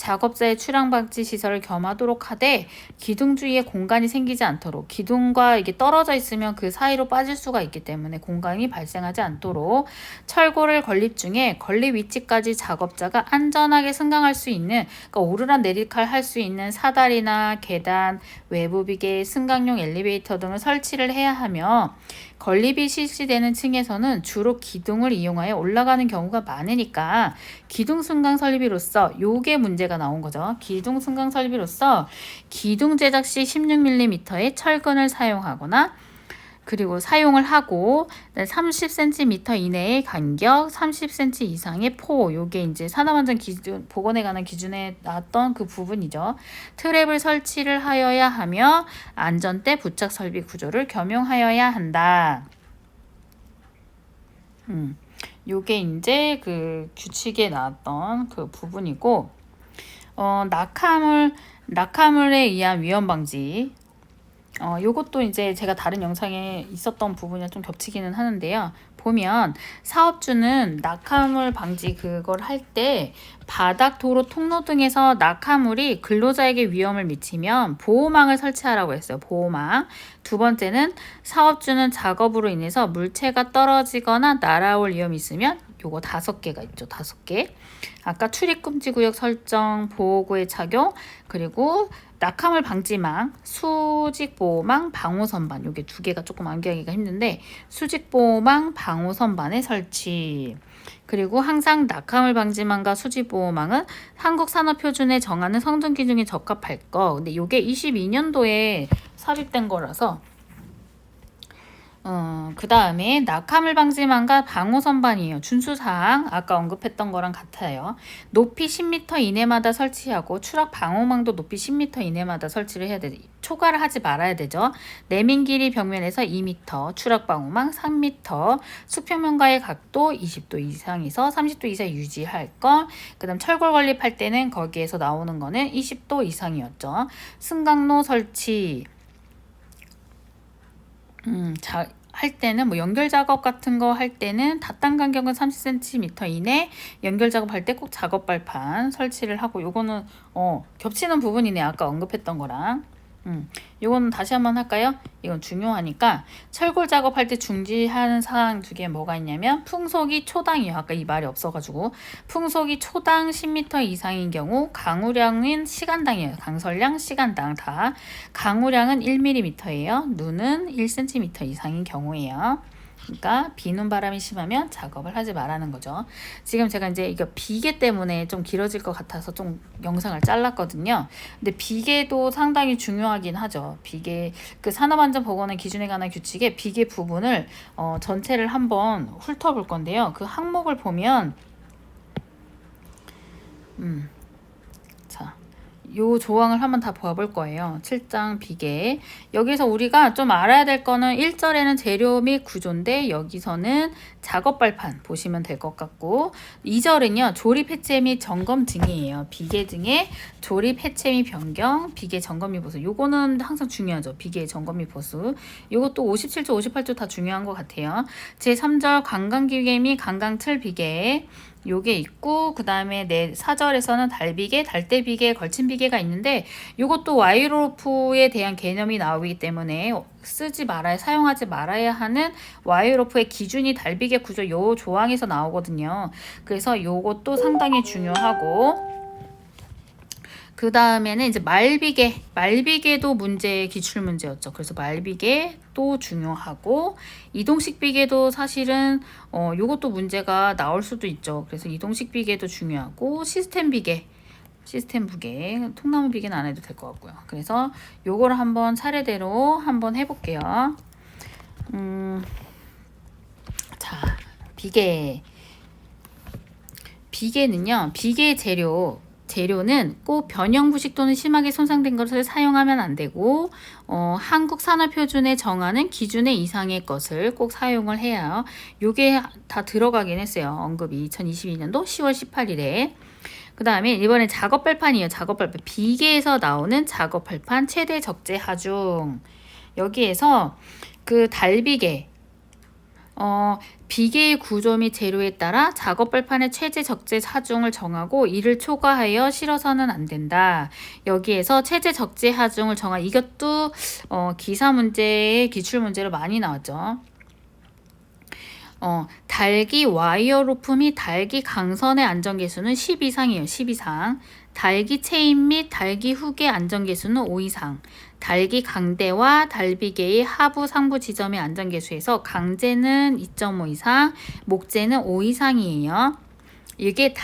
작업자의 출항 방지 시설을 겸하도록 하되 기둥 주위에 공간이 생기지 않도록 기둥과 이게 떨어져 있으면 그 사이로 빠질 수가 있기 때문에 공간이 발생하지 않도록 철골을 건립 중에 건립 위치까지 작업자가 안전하게 승강할 수 있는 그러니까 오르락 내리락 할 수 있는 사다리나 계단, 외부 비계, 승강용 엘리베이터 등을 설치를 해야 하며 건립이 실시되는 층에서는 주로 기둥을 이용하여 올라가는 경우가 많으니까 기둥 승강 설비로서 요게 문제가 나온 거죠. 기둥 승강 설비로서 기둥 제작 시 16mm의 철근을 사용하거나 그리고 사용을 하고 30cm 이내의 간격, 30cm 이상의 포, 요게 이제 산업안전 기준 보건에 관한 기준에 나왔던 그 부분이죠. 트랩을 설치를 하여야 하며 안전대 부착 설비 구조를 겸용하여야 한다. 요게 이제 그 규칙에 나왔던 그 부분이고, 낙하물에 의한 위험 방지. 요것도 이제 제가 다른 영상에 있었던 부분이랑 좀 겹치기는 하는데요. 보면 사업주는 낙하물 방지 그걸 할 때 바닥, 도로, 통로 등에서 낙하물이 근로자에게 위험을 미치면 보호망을 설치하라고 했어요. 보호망. 두 번째는 사업주는 작업으로 인해서 물체가 떨어지거나 날아올 위험이 있으면 요거 5개가 있죠. 5개. 아까 출입금지구역 설정, 보호구의 착용, 그리고 낙하물 방지망, 수직보호망, 방호선반 요게 2개가 조금 암기하기가 힘든데 수직보호망, 방호선반의 설치 그리고 항상 낙하물 방지망과 수직보호망은 한국산업표준에 정하는 성능 기준에 적합할 거 근데 요게 22년도에 삽입된 거라서 그 다음에 낙하물 방지망과 방호선반이에요. 준수사항 아까 언급했던 거랑 같아요. 높이 10m 이내마다 설치하고 추락 방호망도 높이 10m 이내마다 설치를 해야 되죠. 초과를 하지 말아야 되죠. 내민 길이 벽면에서 2m, 추락 방호망 3m, 수평면과의 각도 20도 이상에서 30도 이상 유지할 거. 그 다음 철골 건립할 때는 거기에서 나오는 거는 20도 이상이었죠. 승강로 설치 할 때는 뭐 연결 작업 같은 거 할 때는 닷단 간격은 30cm 이내 연결 작업할 때 꼭 작업 발판 설치를 하고 요거는 겹치는 부분이네. 아까 언급했던 거랑 요거는 다시 한번 할까요? 이건 중요하니까 철골 작업할 때 중지하는 사항 2개 뭐가 있냐면 풍속이 초당이요. 아까 이 말이 없어가지고 풍속이 초당 10m 이상인 경우 강우량은 시간당이에요. 강설량 시간당 다 강우량은 1mm예요. 누는 1cm 이상인 경우예요. 그러니까 비눈 바람이 심하면 작업을 하지 말라는 거죠. 지금 제가 이제 이거 비계 때문에 좀 길어질 것 같아서 좀 영상을 잘랐거든요. 근데 비계도 상당히 중요하긴 하죠. 비계 그 산업안전보건의 기준에 관한 규칙의 비계 부분을 전체를 한번 훑어볼 건데요. 그 항목을 보면 자. 요 조항을 한번 다 봐볼 거예요. 7장 비계. 여기서 우리가 좀 알아야 될 거는 1절에는 재료 및 구조인데 여기서는 작업 발판 보시면 될 것 같고 2절은요. 조립 해체 및 점검 등이에요. 비계 등의 조립 해체 및 변경, 비계 점검 및 보수. 요거는 항상 중요하죠. 비계 점검 및 보수. 요것도 57조, 58조 다 중요한 것 같아요. 제3절 관광기계 및 관광틀 비계. 요게 있고 그 다음에 4절에서는 달비계, 달대비계, 걸침비계가 있는데 요것도 와이로프에 대한 개념이 나오기 때문에 사용하지 말아야 하는 와이로프의 기준이 달비계 구조 요 조항에서 나오거든요. 그래서 요것도 상당히 중요하고 그 다음에는 이제 말비계도 기출 문제였죠. 그래서 말비계도 중요하고 이동식 비계도 사실은 요것도 문제가 나올 수도 있죠. 그래서 이동식 비계도 중요하고 시스템 비계, 통나무 비계는 안 해도 될 것 같고요. 그래서 요거를 한번 차례대로 한번 해볼게요. 자, 비계는요. 비계 재료는 꼭 변형 부식 또는 심하게 손상된 것을 사용하면 안 되고 한국 산업표준에 정하는 기준의 이상의 것을 꼭 사용을 해야 요게 다 들어가긴 했어요. 언급이 2022년도 10월 18일에 그 다음에 이번에 작업 발판이에요. 작업 발판. 비계에서 나오는 작업 발판 최대 적재 하중 여기에서 그 달비계 비계의 구조 및 재료에 따라 작업 발판의 최제 적재 하중을 정하고 이를 초과하여 실어서는 안 된다. 여기에서 최제 적재 하중을 이것도 기사 문제에 기출 문제로 많이 나왔죠. 달기 와이어 로프 및 달기 강선의 안전계수는 10 이상이에요. 10 이상. 달기 체인 및 달기 훅의 안전계수는 5 이상. 달기 강대와 달비계의 하부 상부 지점의 안전계수에서 강제는 2.5 이상, 목재는 5 이상이에요. 이게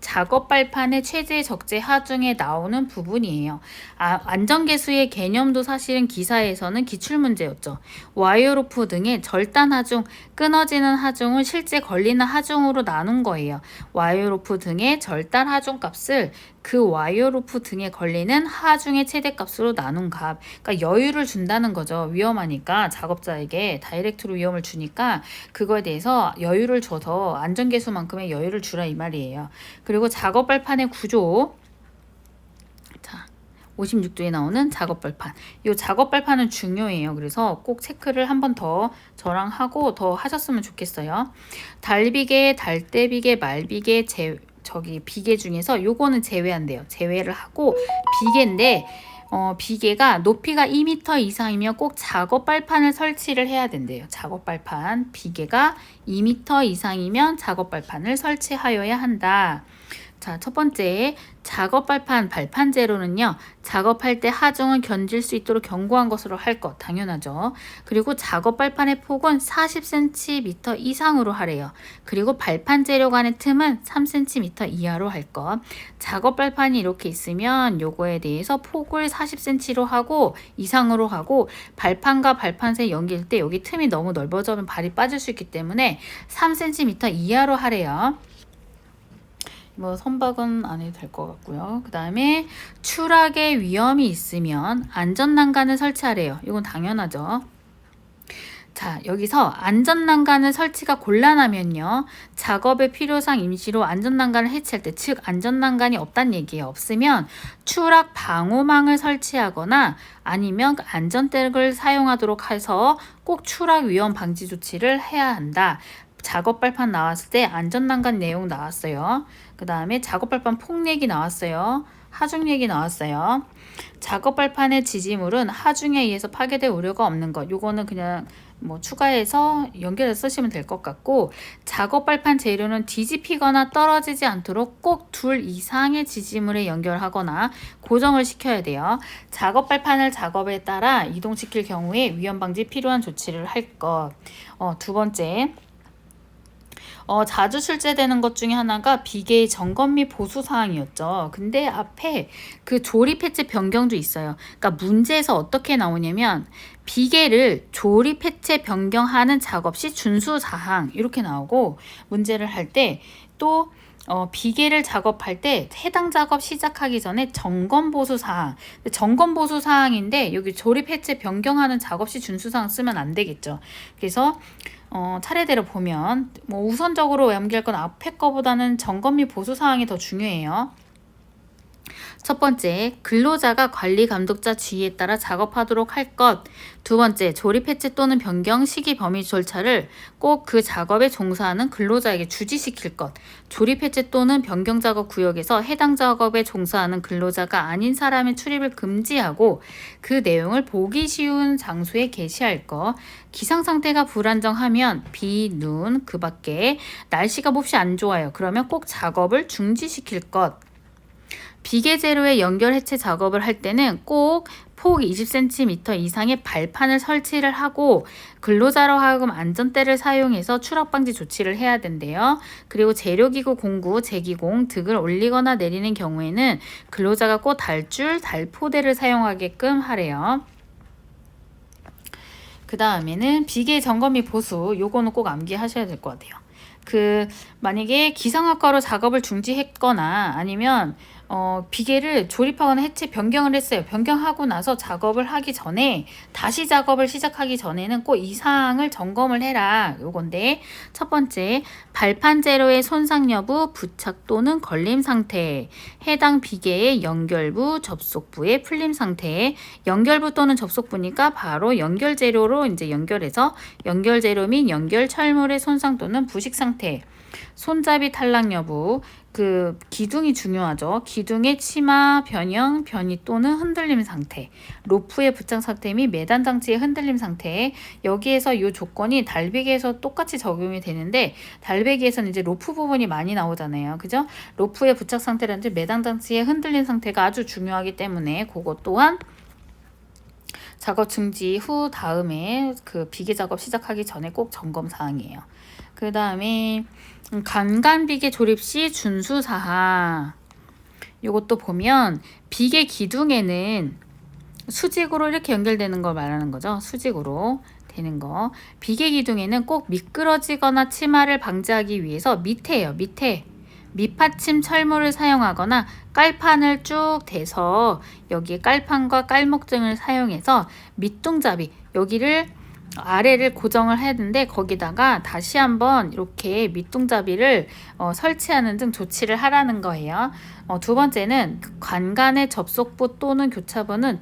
작업 발판의 최대 적재 하중에 나오는 부분이에요. 안전계수의 개념도 사실은 기사에서는 기출문제였죠. 와이어로프 등의 절단 하중, 끊어지는 하중은 실제 걸리는 하중으로 나눈 거예요. 와이어로프 등의 절단 하중 값을 그 와이어로프 등에 걸리는 하중의 최대값으로 나눈 값. 그러니까 여유를 준다는 거죠. 위험하니까 작업자에게 다이렉트로 위험을 주니까 그거에 대해서 여유를 줘서 안전계수만큼의 여유를 주라 이 말이에요. 그리고 작업 발판의 구조. 자, 56도에 나오는 작업 발판. 이 작업 발판은 중요해요. 그래서 꼭 체크를 한 번 더 저랑 하고 더 하셨으면 좋겠어요. 달비계, 달대비계, 말비계, 비계 중에서 요거는 제외한대요. 제외를 하고 비계인데 비계가 높이가 2m 이상이면 꼭 작업 발판을 설치를 해야 된대요. 작업 발판 비계가 2m 이상이면 작업 발판을 설치하여야 한다. 자, 첫 번째 작업 발판 재료는요. 작업할 때 하중을 견딜 수 있도록 견고한 것으로 할 것 당연하죠. 그리고 작업 발판의 폭은 40cm 이상으로 하래요. 그리고 발판 재료 간의 틈은 3cm 이하로 할 것. 작업 발판이 이렇게 있으면 요거에 대해서 폭을 40cm로 하고 이상으로 하고 발판과 발판 사이 연결할 때 여기 틈이 너무 넓어져면 발이 빠질 수 있기 때문에 3cm 이하로 하래요. 선박은 안 해도 될 것 같고요. 그 다음에 추락의 위험이 있으면 안전난간을 설치하래요. 이건 당연하죠. 자, 여기서 안전난간을 설치가 곤란하면요. 작업의 필요상 임시로 안전난간을 해체할 때, 즉 안전난간이 없다는 얘기예요. 없으면 추락 방호망을 설치하거나 아니면 안전대를 사용하도록 해서 꼭 추락 위험 방지 조치를 해야 한다. 작업 발판 나왔을 때 안전난간 내용 나왔어요. 그 다음에 작업 발판 폭 얘기 나왔어요. 하중 얘기 나왔어요. 작업 발판의 지지물은 하중에 의해서 파괴될 우려가 없는 것. 요거는 그냥 추가해서 연결해서 쓰시면 될 것 같고, 작업 발판 재료는 뒤집히거나 떨어지지 않도록 꼭 둘 이상의 지지물에 연결하거나 고정을 시켜야 돼요. 작업 발판을 작업에 따라 이동시킬 경우에 위험 방지 필요한 조치를 할 것. 두 번째. 자주 출제되는 것 중에 하나가 비계의 점검 및 보수 사항이었죠. 근데 앞에 그 조립 해체 변경도 있어요. 그러니까 문제에서 어떻게 나오냐면 비계를 조립 해체 변경하는 작업 시 준수 사항 이렇게 나오고, 문제를 할 때 또 비계를 작업할 때 해당 작업 시작하기 전에 점검 보수 사항. 점검 보수 사항인데 여기 조립 해체 변경하는 작업 시 준수 사항 쓰면 안 되겠죠. 그래서 차례대로 보면 우선적으로 암기할 건 앞에 거보다는 점검 및 보수 사항이 더 중요해요. 첫 번째, 근로자가 관리 감독자 지휘에 따라 작업하도록 할 것. 두 번째, 조립 해체 또는 변경 시기 범위 절차를 꼭 그 작업에 종사하는 근로자에게 주지시킬 것. 조립 해체 또는 변경 작업 구역에서 해당 작업에 종사하는 근로자가 아닌 사람의 출입을 금지하고 그 내용을 보기 쉬운 장소에 게시할 것. 기상 상태가 불안정하면 비, 눈, 그 밖에 날씨가 몹시 안 좋아요. 그러면 꼭 작업을 중지시킬 것. 비계 재료의 연결 해체 작업을 할 때는 꼭 폭 20cm 이상의 발판을 설치를 하고 근로자로 하여금 안전대를 사용해서 추락 방지 조치를 해야 된대요. 그리고 재료기구 공구, 제기공 등을 올리거나 내리는 경우에는 근로자가 꼭 달줄, 달포대를 사용하게끔 하래요. 그 다음에는 비계 점검 및 보수, 요거는 꼭 암기하셔야 될 것 같아요. 만약에 기상학과로 작업을 중지했거나 아니면 비계를 조립하거나 해체 변경을 했어요. 변경하고 나서 작업을 하기 전에 다시 작업을 시작하기 전에는 꼭 이 사항을 점검을 해라. 요건데 첫 번째, 발판 재료의 손상 여부, 부착 또는 걸림 상태, 해당 비계의 연결부, 접속부의 풀림 상태. 연결부 또는 접속부니까 바로 연결 재료로 이제 연결해서 연결 재료 및 연결 철물의 손상 또는 부식 상태. 손잡이 탈락 여부, 그 기둥이 중요하죠. 기둥의 치마, 변형, 변이 또는 흔들림 상태, 로프의 부착 상태 및 매단 장치의 흔들림 상태. 여기에서 이 조건이 달배기에서 똑같이 적용이 되는데 달배기에서는 이제 로프 부분이 많이 나오잖아요. 그죠? 로프의 부착 상태라든지 매단 장치의 흔들림 상태가 아주 중요하기 때문에 그것 또한 작업 중지 후 다음에 그 비계 작업 시작하기 전에 꼭 점검 사항이에요. 그 다음에 간간 비계 조립 시 준수 사항. 요것도 보면 비계 기둥에는 수직으로 이렇게 연결되는 걸 말하는 거죠. 수직으로 되는 거. 비계 기둥에는 꼭 미끄러지거나 침하를 방지하기 위해서 밑에요. 밑에 밑받침 철물을 사용하거나 깔판을 쭉 대서 여기에 깔판과 깔목등을 사용해서 밑둥잡이 여기를 아래를 고정을 해야 되는데 거기다가 다시 한번 이렇게 밑둥잡이를 설치하는 등 조치를 하라는 거예요. 두 번째는 관간의 접속부 또는 교차부는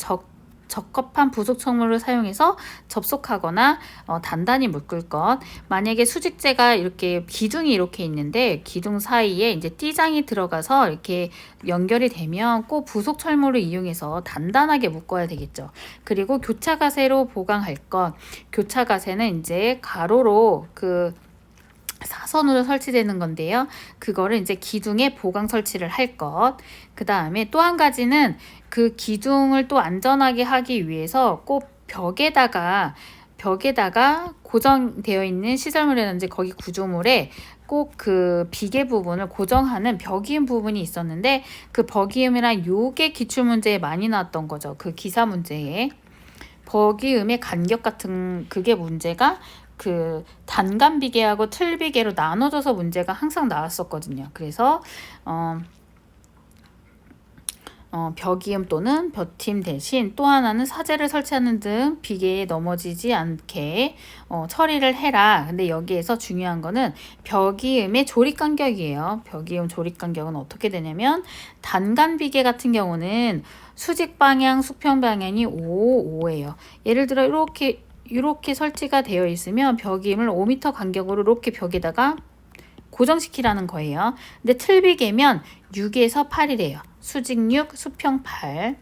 적합한 부속 청물을 사용해서 접속하거나 단단히 묶을 것. 만약에 수직재가 이렇게 기둥이 이렇게 있는데 기둥 사이에 이제 띠장이 들어가서 이렇게 연결이 되면 꼭 부속 철물을 이용해서 단단하게 묶어야 되겠죠. 그리고 교차 가세로 보강할 것. 교차 가세는 이제 가로로 그 사선으로 설치되는 건데요. 그거를 이제 기둥에 보강 설치를 할 것. 그 다음에 또 한 가지는 그 기둥을 또 안전하게 하기 위해서 꼭 벽에다가 고정되어 있는 시설물이라든지 거기 구조물에 꼭 그 비계 부분을 고정하는 벽이음 부분이 있었는데 그 벽이음이랑 요게 기출문제에 많이 나왔던 거죠. 그 기사 문제에. 벽이음의 간격 같은 그게 문제가 그 단간 비계하고 틀 비계로 나눠져서 문제가 항상 나왔었거든요. 그래서 벽이음 또는 벽팀 대신 또 하나는 사제를 설치하는 등 비계에 넘어지지 않게 처리를 해라. 근데 여기에서 중요한 거는 벽이음의 조립 간격이에요. 벽이음 조립 간격은 어떻게 되냐면 단간 비계 같은 경우는 수직 방향, 수평 방향이 5, 5예요. 예를 들어 이렇게 설치가 되어 있으면 벽임을 5m 간격으로 이렇게 벽에다가 고정시키라는 거예요. 근데 틀비계면 6에서 8이래요. 수직 6, 수평 8.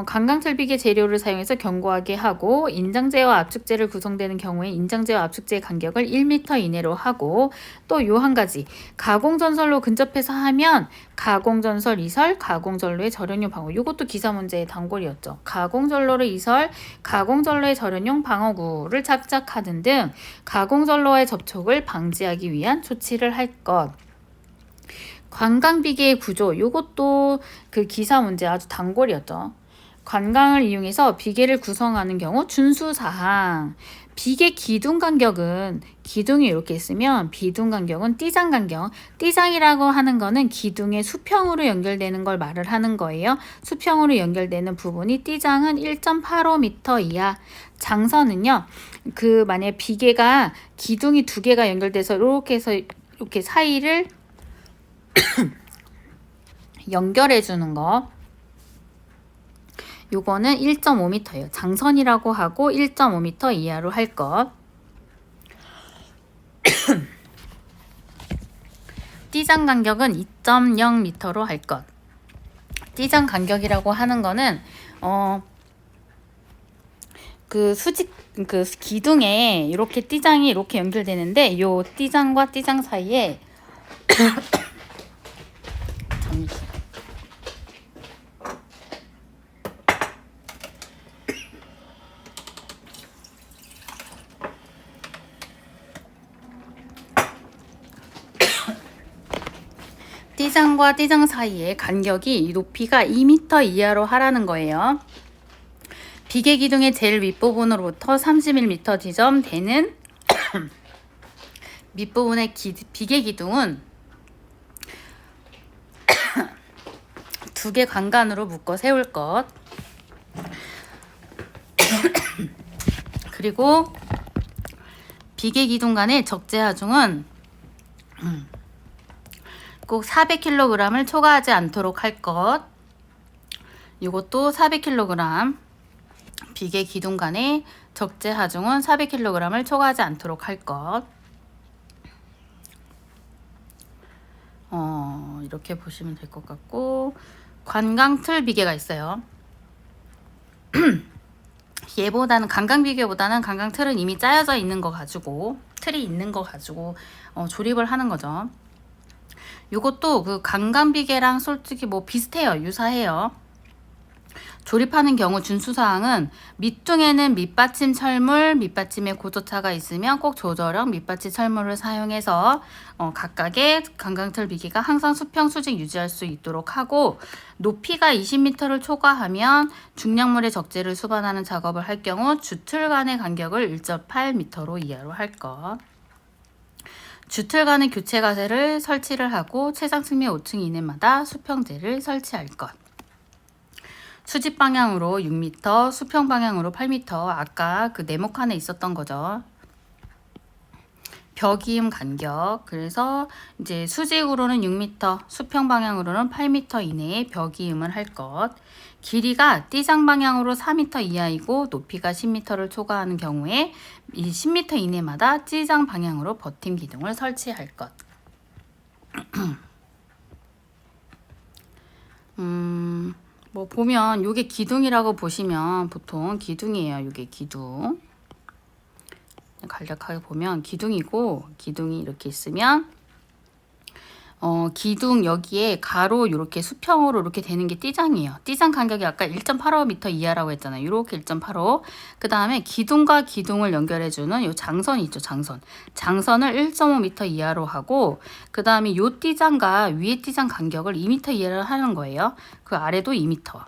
강강철비계 재료를 사용해서 견고하게 하고 인장재와 압축재를 구성되는 경우에 인장재와 압축재의 간격을 1m 이내로 하고 또 요 한 가지 가공전설로 근접해서 하면 가공전설 이설, 가공전로의 절연용 방어. 요것도 기사 문제의 단골이었죠. 가공전로의 이설, 가공전로의 절연용 방어구를 착착하는 등 가공전로와의 접촉을 방지하기 위한 조치를 할 것. 관광비계의 구조, 요것도 그 기사 문제 아주 단골이었죠. 관광을 이용해서 비계를 구성하는 경우 준수사항. 비계 기둥 간격은 기둥이 이렇게 있으면 비둥 간격은 띠장 간격. 띠장이라고 하는 거는 기둥의 수평으로 연결되는 걸 말을 하는 거예요. 수평으로 연결되는 부분이 띠장은 1.85m 이하. 장선은요. 그 만약에 비계가 기둥이 두 개가 연결돼서 이렇게 해서 이렇게 사이를 연결해 주는 거. 요거는 1.5m예요. 장선이라고 하고 1.5m 이하로 할 것. 띠장 간격은 2.0m로 할 것. 띠장 간격이라고 하는 거는 그 수직 그 기둥에 이렇게 띠장이 이렇게 연결되는데 요 띠장과 띠장 사이에 띠장과 띠장 사이의 간격이 높이가 2m 이하로 하라는 거예요. 비계 기둥의 제일 윗부분으로부터 31m 지점 되는 밑부분의 비계 기둥은 두 개 간간으로 묶어 세울 것. 그리고 비계 기둥 간의 적재 하중은 꼭 400kg을 초과하지 않도록 할 것. 이것도 400kg. 비계 기둥 간의 적재 하중은 400kg을 초과하지 않도록 할 것. 이렇게 보시면 될 것 같고, 관광틀 비계가 있어요. 얘보다는 관광비계보다는 관광틀은 이미 짜여져 있는 거 가지고, 틀이 있는 거 가지고 조립을 하는 거죠. 요것도 그 관광비계랑 솔직히 뭐 비슷해요. 유사해요. 조립하는 경우 준수사항은 밑둥에는 밑받침 철물, 밑받침에 고조차가 있으면 꼭 조절형 밑받침 철물을 사용해서 각각의 관광틀 비계가 항상 수평 수직 유지할 수 있도록 하고, 높이가 20m를 초과하면 중량물의 적재를 수반하는 작업을 할 경우 주틀 간의 간격을 1.8m로 이하로 할 것. 주틀 간의 교체 가세를 설치를 하고 최상 측면 5층 이내마다 수평재를 설치할 것. 수직 방향으로 6m, 수평 방향으로 8m. 아까 그 네모칸에 있었던 거죠. 벽이음 간격. 그래서 이제 수직으로는 6m, 수평 방향으로는 8m 이내에 벽이음을 할 것. 길이가 띠장 방향으로 4m 이하이고 높이가 10m를 초과하는 경우에 이 10m 이내마다 띠장 방향으로 버팀 기둥을 설치할 것. 뭐 보면 요게 기둥이라고 보시면 보통 기둥이에요. 요게 기둥. 간략하게 보면 기둥이고, 기둥이 이렇게 있으면 기둥 여기에 가로 이렇게 수평으로 이렇게 되는 게 띠장이에요. 띠장 간격이 아까 1.85m 이하라고 했잖아요. 이렇게 1.85. 그 다음에 기둥과 기둥을 연결해주는 요 장선이 있죠. 장선을 1.5m 이하로 하고, 그 다음에 요 띠장과 위에 띠장 간격을 2m 이하로 하는 거예요. 그 아래도 2m.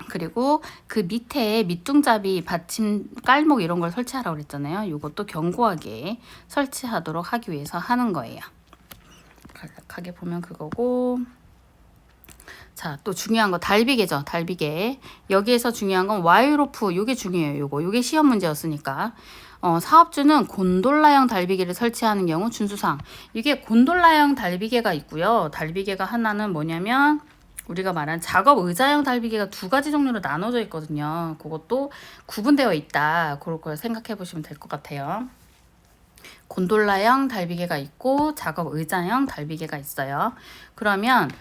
그리고 그 밑에 밑둥잡이 받침 깔목 이런 걸 설치하라고 그랬잖아요. 요것도 견고하게 설치하도록 하기 위해서 하는 거예요. 간략하게 보면 그거고. 자, 또 중요한 거 달비계죠. 달비계. 여기에서 중요한 건 와이로프. 요게 중요해요. 요게 시험 문제였으니까. 사업주는 곤돌라형 달비계를 설치하는 경우 준수사항. 이게 곤돌라형 달비계가 있고요. 달비계가 하나는 뭐냐면 우리가 말한 작업 의자형 달비계가 두 가지 종류로 나눠져 있거든요. 그것도 구분되어 있다. 그럴 걸 생각해 보시면 될 것 같아요. 곤돌라형 달비계가 있고 작업 의자형 달비계가 있어요. 그러면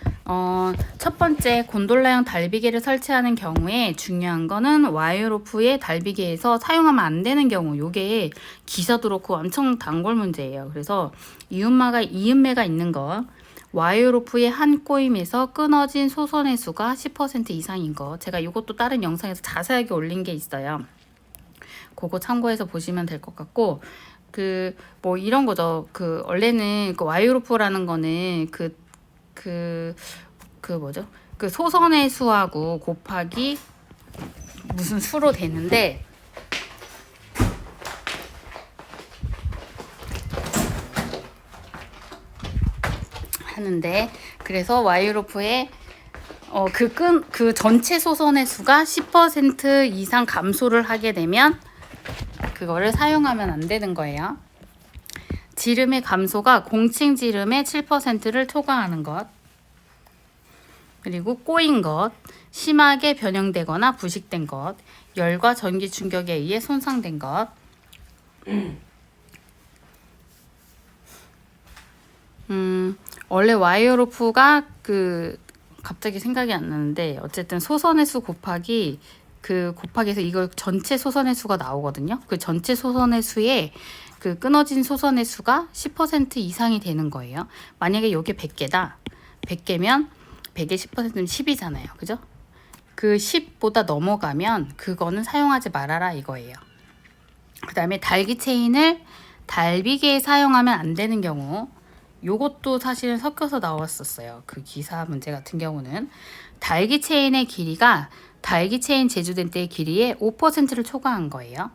첫 번째 곤돌라형 달비계를 설치하는 경우에 중요한 거는 와이어로프의 달비계에서 사용하면 안 되는 경우, 요게 기사도 그렇고 엄청 단골 문제예요. 그래서 이음매가 있는 거, 와이어로프의 한 꼬임에서 끊어진 소선의 수가 10% 이상인 거, 제가 이것도 다른 영상에서 자세하게 올린 게 있어요. 그거 참고해서 보시면 될 것 같고, 뭐 이런 거죠. 원래는 그 와이어로프라는 거는 뭐죠? 그 소선의 수하고 곱하기 무슨 수로 되는데, 그래서 와이어로프의 그 전체 소선의 수가 10% 이상 감소를 하게 되면 그거를 사용하면 안 되는 거예요. 지름의 감소가 공칭 지름의 7%를 초과하는 것, 그리고 꼬인 것, 심하게 변형되거나 부식된 것, 열과 전기 충격에 의해 손상된 것. 원래 와이어로프가 갑자기 생각이 안 나는데, 어쨌든 소선의 수 곱하기 곱하기해서 이걸 전체 소선의 수가 나오거든요. 그 전체 소선의 수에 그 끊어진 소선의 수가 10% 이상이 되는 거예요. 만약에 이게 100개다. 100개면 100의 10%는 10이잖아요. 그죠? 그 10보다 넘어가면 그거는 사용하지 말아라 이거예요. 그 다음에 달기 체인을 달비계에 사용하면 안 되는 경우, 요것도 사실은 섞여서 나왔었어요. 그 기사 문제 같은 경우는 달기 체인의 길이가 달기 체인 제조된 때의 길이의 5%를 초과한 거예요.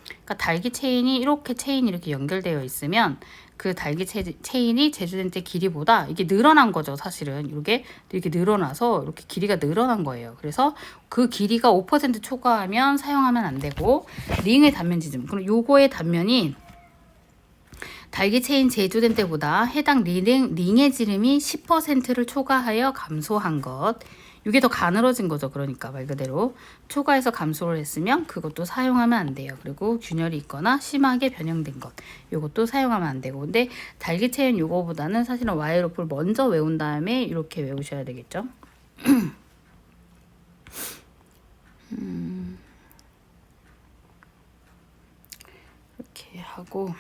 그러니까 달기 체인이 이렇게 연결되어 있으면 그 달기 체인이 제조된 때 길이보다 이게 늘어난 거죠. 사실은 이게 이렇게 늘어나서 이렇게 길이가 늘어난 거예요. 그래서 그 길이가 5% 초과하면 사용하면 안 되고, 링의 단면 지름. 그럼 요거의 단면이 달기 체인 제조된 때보다 해당 링의 지름이 10%를 초과하여 감소한 것. 이게 더 가늘어진 거죠. 그러니까 말 그대로 초과해서 감소를 했으면 그것도 사용하면 안 돼요. 그리고 균열이 있거나 심하게 변형된 것, 이것도 사용하면 안 되고. 근데 달기 체인 요거보다는 사실은 와이로프를 먼저 외운 다음에 이렇게 외우셔야 되겠죠. 이렇게 하고,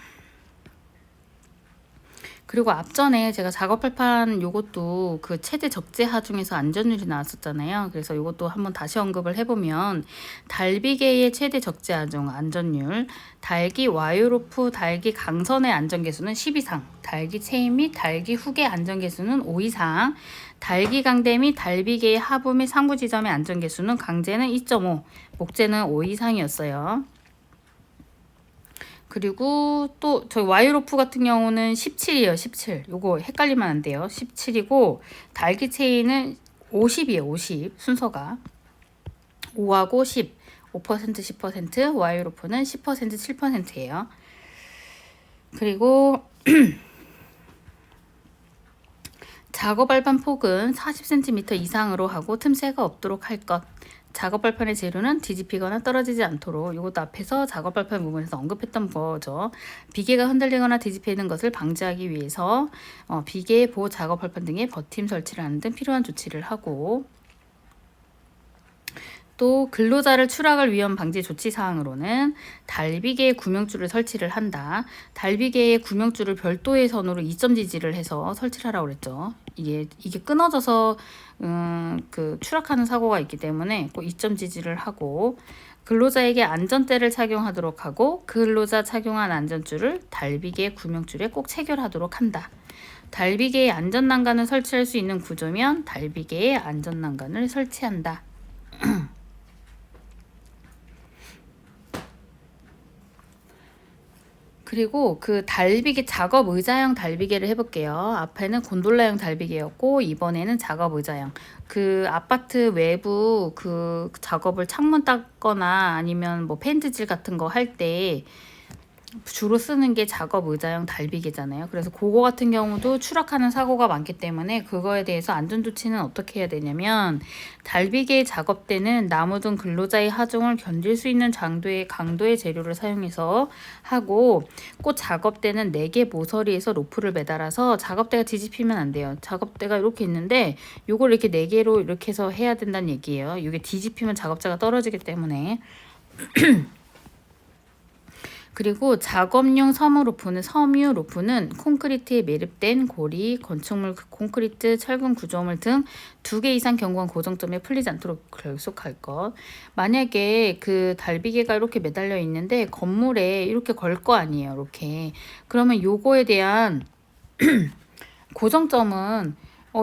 그리고 앞전에 제가 작업발판 요것도 그 최대 적재하 중에서 안전율이 나왔었잖아요. 그래서 요것도 한번 다시 언급을 해보면, 달비계의 최대 적재하 중 안전율, 달기 와이로프 달기 강선의 안전계수는 10 이상, 달기 체인 및 달기 훅의 안전계수는 5 이상, 달기 강대 및 달비계의 하부 및 상부 지점의 안전계수는 강제는 2.5, 목재는 5 이상이었어요. 그리고 또 저희 와이로프 같은 경우는 17이에요. 17. 요거 헷갈리면 안 돼요. 17이고 달기 체인은 50이에요. 50 순서가 5하고 10. 5% 10%, 와이로프는 10% 7%예요. 그리고 작업 발판 폭은 40cm 이상으로 하고 틈새가 없도록 할 것. 작업 발판의 재료는 뒤집히거나 떨어지지 않도록, 이것도 앞에서 작업 발판 부분에서 언급했던 거죠. 비계가 흔들리거나 뒤집히는 것을 방지하기 위해서 비계, 보호 작업 발판 등의 버팀 설치를 하는 등 필요한 조치를 하고, 또 근로자를 추락을 위험 방지 조치 사항으로는 달비계에 구명줄을 설치를 한다. 달비계에 구명줄을 별도의 선으로 2점 지지를 해서 설치를 하라고 그랬죠. 이게 끊어져서 그 추락하는 사고가 있기 때문에 꼭 2점 지지를 하고, 근로자에게 안전대를 착용하도록 하고, 근로자 착용한 안전줄을 달비계 구명줄에 꼭 체결하도록 한다. 달비계에 안전난간을 설치할 수 있는 구조면 달비계에 안전난간을 설치한다. 그리고 그 달비계 작업 의자형 달비계를 해볼게요. 앞에는 곤돌라형 달비계였고 이번에는 작업 의자형. 그 아파트 외부 그 작업을 창문 닦거나 아니면 뭐 페인트질 같은 거 할 때 주로 쓰는 게 작업 의자형 달비계잖아요. 그래서 그거 같은 경우도 추락하는 사고가 많기 때문에 그거에 대해서 안전조치는 어떻게 해야 되냐면, 달비계 작업 때는 나무 등 근로자의 하중을 견딜 수 있는 강도의 재료를 사용해서 하고, 꼭 작업 때는 4개 모서리에서 로프를 매달아서 작업대가 뒤집히면 안 돼요. 작업대가 이렇게 있는데 요걸 이렇게 4개로 이렇게 해서 해야 된다는 얘기예요. 이게 뒤집히면 작업자가 떨어지기 때문에. 그리고 작업용 섬유 로프는 콘크리트에 매립된 고리, 건축물 콘크리트, 철근 구조물 등 2개 이상 견고한 고정점에 풀리지 않도록 결속할 것. 만약에 그 달비계가 이렇게 매달려 있는데 건물에 이렇게 걸 거 아니에요. 이렇게. 그러면 요거에 대한 고정점은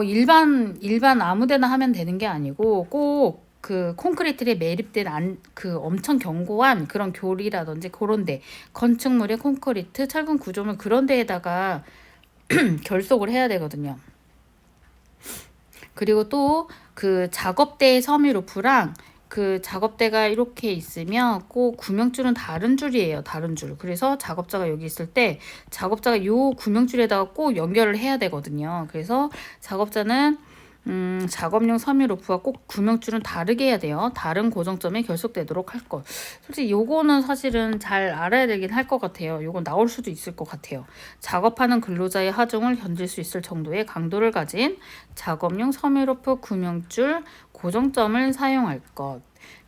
일반 아무데나 하면 되는 게 아니고 꼭 그 콘크리트에 매립된 그 엄청 견고한 그런 교리라든지 그런데, 건축물의 콘크리트, 철근 구조물 그런 데에다가 결속을 해야 되거든요. 그리고 또 그 작업대의 섬유 로프랑 그 작업대가 이렇게 있으면 꼭 구명줄은 다른 줄이에요. 다른 줄. 그래서 작업자가 여기 있을 때 작업자가 요 구명줄에다가 꼭 연결을 해야 되거든요. 그래서 작업자는 작업용 섬유 로프와 꼭 구명줄은 다르게 해야 돼요. 다른 고정점에 결속되도록 할 것. 솔직히 요거는 사실은 잘 알아야 되긴 할 것 같아요. 요건 나올 수도 있을 것 같아요. 작업하는 근로자의 하중을 견딜 수 있을 정도의 강도를 가진 작업용 섬유 로프 구명줄 고정점을 사용할 것.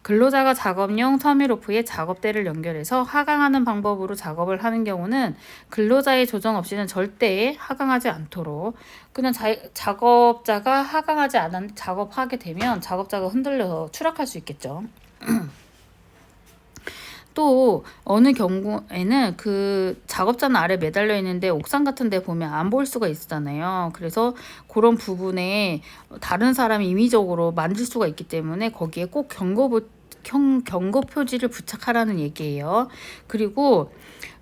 근로자가 작업용 섬유 로프에 작업대를 연결해서 하강하는 방법으로 작업을 하는 경우는 근로자의 조정 없이는 절대 하강하지 않도록. 그냥 작업자가 하강하지 않았는데 작업하게 되면 작업자가 흔들려서 추락할 수 있겠죠. 또 어느 경우에는 그 작업자는 아래 매달려 있는데 옥상 같은 데 보면 안 보일 수가 있잖아요. 그래서 그런 부분에 다른 사람이 임의적으로 만질 수가 있기 때문에 거기에 꼭 경고 표지를 부착하라는 얘기예요. 그리고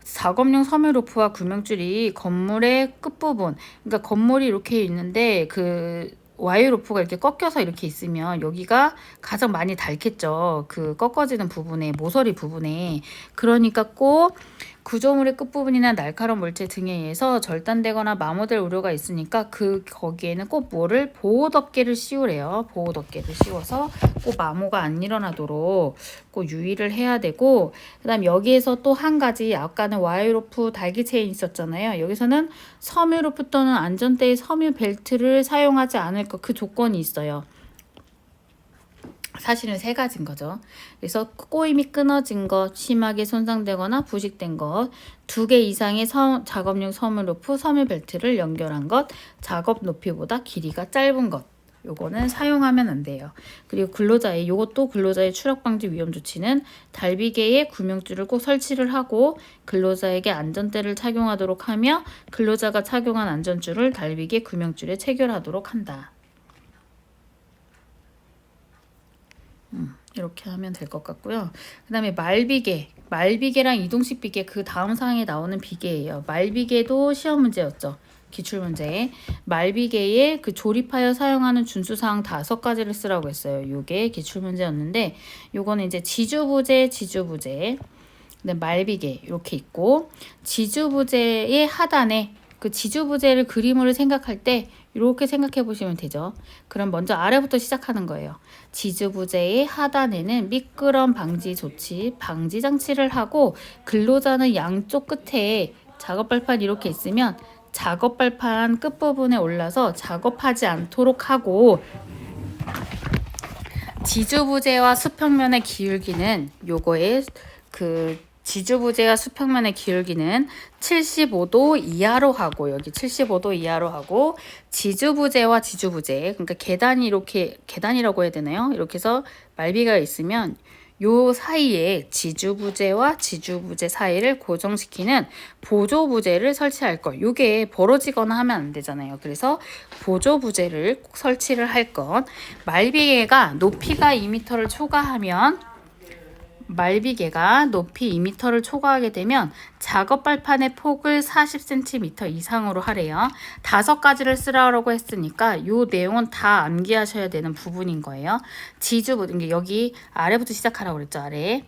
작업용 섬유 로프와 구명줄이 건물의 끝부분, 그러니까 건물이 이렇게 있는데 그 와이어 로프가 이렇게 꺾여서 이렇게 있으면 여기가 가장 많이 닳겠죠. 그 꺾어지는 부분에, 모서리 부분에. 그러니까 꼭 구조물의 끝부분이나 날카로운 물체 등에 의해서 절단되거나 마모될 우려가 있으니까 거기에는 꼭 뭐를 보호덮개를 씌우래요. 보호덮개를 씌워서 꼭 마모가 안 일어나도록 꼭 유의를 해야 되고, 그다음 여기에서 또 한 가지, 아까는 와이어로프 달기 체인 있었잖아요. 여기서는 섬유로프 또는 안전대의 섬유 벨트를 사용하지 않을 것, 그 조건이 있어요. 사실은 세 가지인 거죠. 그래서 꼬임이 끊어진 것, 심하게 손상되거나 부식된 것, 2개 이상의 작업용 섬유 로프, 섬유 벨트를 연결한 것, 작업 높이보다 길이가 짧은 것. 요거는 사용하면 안 돼요. 그리고 요것도 근로자의 추락 방지 위험 조치는 달비계에 구명줄을 꼭 설치를 하고 근로자에게 안전대를 착용하도록 하며 근로자가 착용한 안전줄을 달비계 구명줄에 체결하도록 한다. 이렇게 하면 될 것 같고요. 그 다음에 말비계랑 이동식 비계, 그 다음 사항에 나오는 비계예요. 말비계도 시험 문제였죠. 기출문제에 말비계에 그 조립하여 사용하는 준수사항 5가지를 쓰라고 했어요. 요게 기출문제였는데, 요거는 이제 지주부재, 근데 말비계 이렇게 있고, 지주부재의 하단에 그 지주부재를 그림으로 생각할 때 이렇게 생각해 보시면 되죠. 그럼 먼저 아래부터 시작하는 거예요. 지주부재의 하단에는 미끄럼 방지 조치, 방지 장치를 하고, 근로자는 양쪽 끝에 작업발판 이렇게 있으면 작업발판 끝부분에 올라서 작업하지 않도록 하고, 지주부재와 수평면의 기울기는 요거의 지주부재와 수평면의 기울기는 75도 이하로 하고, 여기 75도 이하로 하고, 지주부재와 지주부재, 그러니까 계단이라고 해야 되나요? 이렇게 해서 말비가 있으면 요 사이에 지주부재와 지주부재 사이를 고정시키는 보조부재를 설치할 것. 요게 벌어지거나 하면 안 되잖아요. 그래서 보조부재를 꼭 설치를 할 것. 말비계가 높이가 2m를 초과하면, 말비계가 높이 2m를 초과하게 되면 작업 발판의 폭을 40cm 이상으로 하래요. 5가지를 쓰라고 했으니까 이 내용은 다 암기하셔야 되는 부분인 거예요. 여기 아래부터 시작하라고 그랬죠. 아래.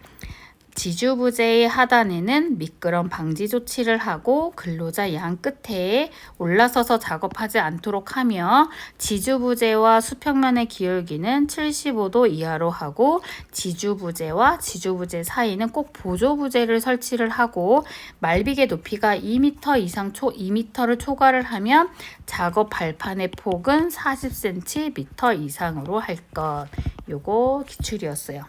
지주부재의 하단에는 미끄럼 방지 조치를 하고 근로자 양 끝에 올라서서 작업하지 않도록 하며, 지주부재와 수평면의 기울기는 75도 이하로 하고, 지주부재와 지주부재 사이는 꼭 보조부재를 설치를 하고, 말비계 높이가 2m를 초과를 하면 작업 발판의 폭은 40cm 이상으로 할 것. 요거 기출이었어요.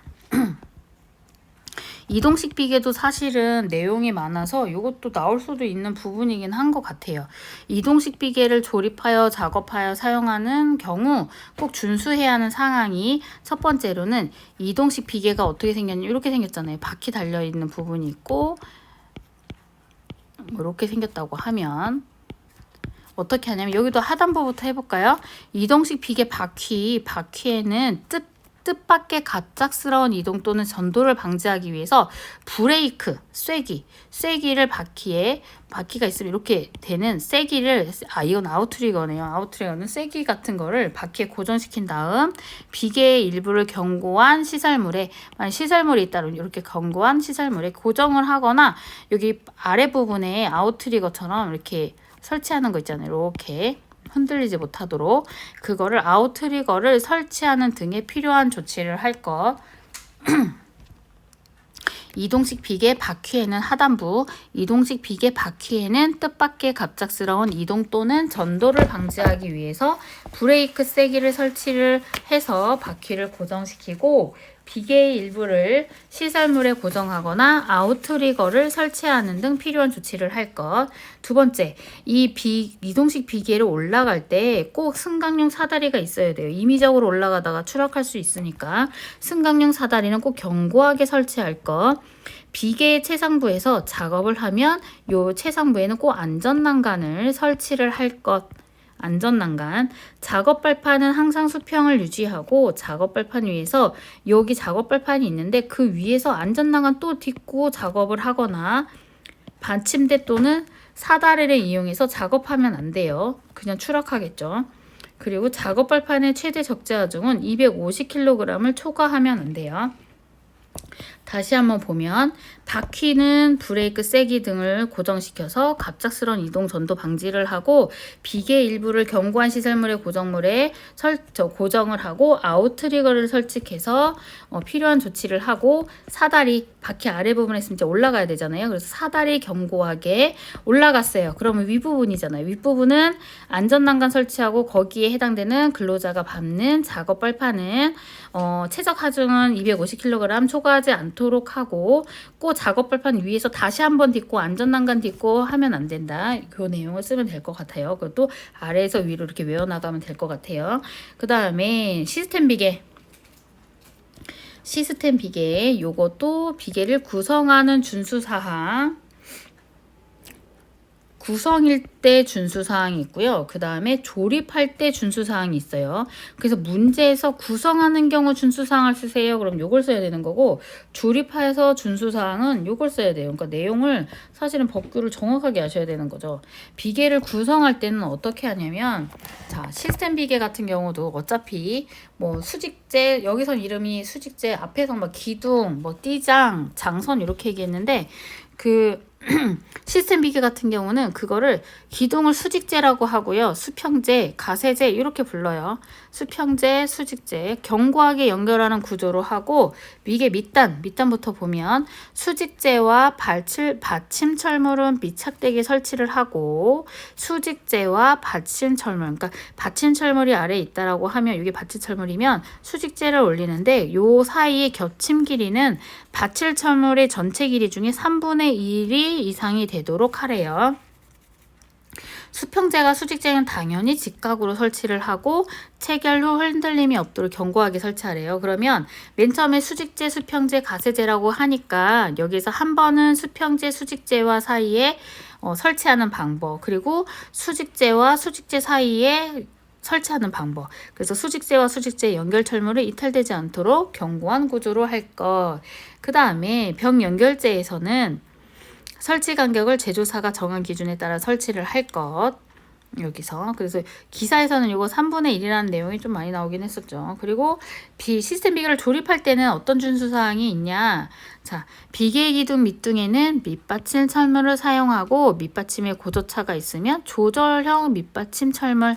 이동식 비계도 사실은 내용이 많아서 이것도 나올 수도 있는 부분이긴 한 것 같아요. 이동식 비계를 조립하여 작업하여 사용하는 경우 꼭 준수해야 하는 상황이, 첫 번째로는 이동식 비계가 어떻게 생겼냐, 이렇게 생겼잖아요. 바퀴 달려있는 부분이 있고 이렇게 생겼다고 하면 어떻게 하냐면, 여기도 하단부부터 해볼까요? 이동식 비계 바퀴에는 뜻밖의 갑작스러운 이동 또는 전도를 방지하기 위해서 브레이크, 쐐기를 바퀴가 있으면 이렇게 되는 쐐기를, 이건 아웃트리거네요. 아웃트리거는 쐐기 같은 거를 바퀴에 고정시킨 다음 비계의 일부를 견고한 시설물에, 만약 시설물이 있다면 이렇게 견고한 시설물에 고정을 하거나, 여기 아래 부분에 아웃트리거처럼 이렇게 설치하는 거 있잖아요. 이렇게 흔들리지 못하도록 그거를 아웃트리거를 설치하는 등에 필요한 조치를 할 것. 이동식 비계 바퀴에는 하단부, 이동식 비계 바퀴에는 뜻밖의 갑작스러운 이동 또는 전도를 방지하기 위해서 브레이크 쐐기를 설치를 해서 바퀴를 고정시키고, 비계의 일부를 시설물에 고정하거나 아웃트리거를 설치하는 등 필요한 조치를 할 것. 2번째, 이동식 비계를 올라갈 때 꼭 승강용 사다리가 있어야 돼요. 임의적으로 올라가다가 추락할 수 있으니까 승강용 사다리는 꼭 견고하게 설치할 것. 비계의 최상부에서 작업을 하면 요 최상부에는 꼭 안전난간을 설치를 할 것. 안전난간. 작업 발판은 항상 수평을 유지하고 작업 발판 위에서 여기 작업 발판이 있는데 그 위에서 안전난간 또 딛고 작업을 하거나 받침대 또는 사다리를 이용해서 작업하면 안 돼요. 그냥 추락하겠죠. 그리고 작업 발판의 최대 적재 하중은 250kg을 초과하면 안 돼요. 다시 한번 보면 바퀴는 브레이크 세기 등을 고정시켜서 갑작스러운 이동 전도 방지를 하고 비계 일부를 견고한 시설물의 고정물에 고정을 하고 아웃트리거를 설치해서 필요한 조치를 하고 사다리 바퀴 아래 부분에 있으면 이제 올라가야 되잖아요. 그래서 사다리 견고하게 올라갔어요. 그러면 윗부분이잖아요. 윗부분은 안전난간 설치하고 거기에 해당되는 근로자가 밟는 작업 발판은 최적 하중은 250kg 초과하지 않도록 하고 꼭 작업 발판 위에서 다시 한번 딛고 안전난간 딛고 하면 안 된다. 그 내용을 쓰면 될 것 같아요. 그것도 아래에서 위로 이렇게 외워나가면 될 것 같아요. 그 다음에 시스템 비계 요것도 비계를 구성하는 준수사항 구성일 때 준수사항이 있고요. 그 다음에 조립할 때 준수사항이 있어요. 그래서 문제에서 구성하는 경우 준수사항을 쓰세요. 그럼 요걸 써야 되는 거고 조립해서 준수사항은 요걸 써야 돼요. 그러니까 내용을 사실은 법규를 정확하게 아셔야 되는 거죠. 비계를 구성할 때는 어떻게 하냐면 자 시스템 비계 같은 경우도 어차피 뭐 수직재 여기선 이름이 수직재 앞에서 막 기둥 뭐 띠장 장선 이렇게 얘기했는데 그 시스템 비계 같은 경우는 그거를 기둥을 수직재라고 하고요. 수평재, 가세재 이렇게 불러요. 수평재, 수직재 견고하게 연결하는 구조로 하고 위계 밑단부터 보면 수직재와 받침 철물은 밀착되게 설치를 하고 수직재와 받침 철물 그러니까 받침 철물이 아래에 있다라고 하면 이게 받침 철물이면 수직재를 올리는데 요 사이의 겹침 길이는 받침 철물의 전체 길이 중에 3분의 1이 이상이 되도록 하래요. 수평재가 수직재는 당연히 직각으로 설치를 하고 체결 후 흔들림이 없도록 견고하게 설치하래요. 그러면 맨 처음에 수직재, 수평재, 가세재라고 하니까 여기서 한 번은 수평재, 수직재와 사이에 설치하는 방법 그리고 수직재와 수직재 사이에 설치하는 방법. 그래서 수직재와 수직재 연결 철물을 이탈되지 않도록 견고한 구조로 할 것. 그 다음에 벽 연결재에서는 설치 간격을 제조사가 정한 기준에 따라 설치를 할 것. 여기서 그래서 기사에서는 이거 3분의 1이라는 내용이 좀 많이 나오긴 했었죠. 그리고 시스템 비계를 조립할 때는 어떤 준수사항이 있냐. 자, 비계 기둥 밑둥에는 밑받침 철물을 사용하고 밑받침에 고저차가 있으면 조절형 밑받침 철물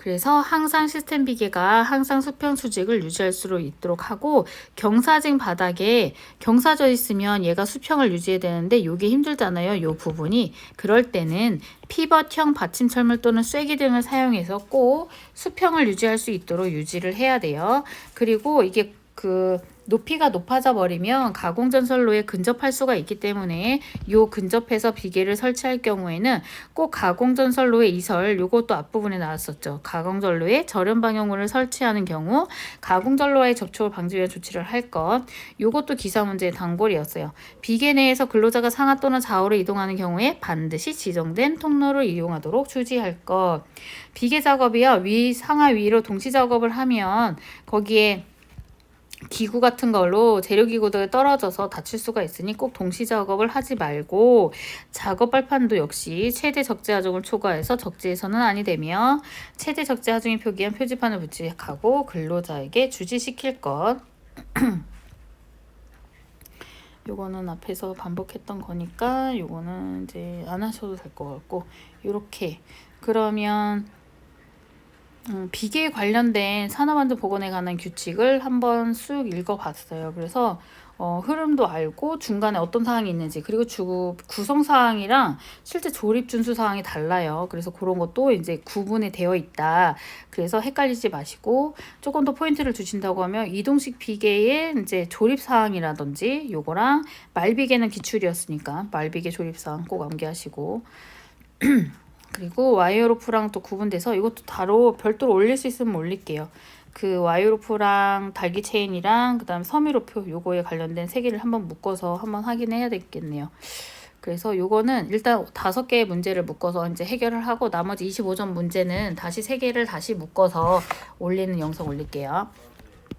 그래서 항상 시스템 비계가 항상 수평 수직을 유지할 수 있도록 하고 경사진 바닥에 경사져 있으면 얘가 수평을 유지해야 되는데 이게 힘들잖아요. 요 부분이 그럴 때는 피벗형 받침 철물 또는 쐐기 등을 사용해서 꼭 수평을 유지할 수 있도록 유지를 해야 돼요. 그리고 이게 높이가 높아져 버리면 가공전선로에 근접할 수가 있기 때문에 요 근접해서 비계를 설치할 경우에는 꼭 가공전선로의 이설 요것도 앞부분에 나왔었죠. 가공전로에 절연 방향문을 설치하는 경우 가공전로와의 접촉을 방지 위한 조치를 할 것. 요것도 기사 문제의 단골이었어요. 비계 내에서 근로자가 상하 또는 좌우로 이동하는 경우에 반드시 지정된 통로를 이용하도록 주의할 것. 비계 작업이요. 상하 위로 동시 작업을 하면 거기에 기구 같은 걸로 재료기구들 떨어져서 다칠 수가 있으니 꼭 동시 작업을 하지 말고 작업 발판도 역시 최대 적재 하중을 초과해서 적재에서는 아니 되며 최대 적재 하중이 표기한 표지판을 부착하고 근로자에게 주지시킬 것. 요거는 앞에서 반복했던 거니까 요거는 이제 안 하셔도 될 것 같고 요렇게 그러면 비계에 관련된 산업안전보건에 관한 규칙을 한번 쑥 읽어봤어요. 그래서 흐름도 알고 중간에 어떤 사항이 있는지 그리고 구성사항이랑 실제 조립 준수사항이 달라요. 그래서 그런 것도 이제 구분이 되어 있다. 그래서 헷갈리지 마시고 조금 더 포인트를 주신다고 하면 이동식 비계의 이제 조립사항이라든지 요거랑 말비계는 기출이었으니까 말비계 조립사항 꼭 암기하시고 그리고 와이어로프랑 또 구분돼서 이것도 별도로 올릴 수 있으면 올릴게요. 그 와이어로프랑 달기 체인이랑 그 다음 섬유로프 요거에 관련된 세 개를 한번 묶어서 한번 확인해야 되겠네요. 그래서 요거는 일단 5개의 문제를 묶어서 이제 해결을 하고 나머지 25점 문제는 다시 3개를 다시 묶어서 올리는 영상 올릴게요.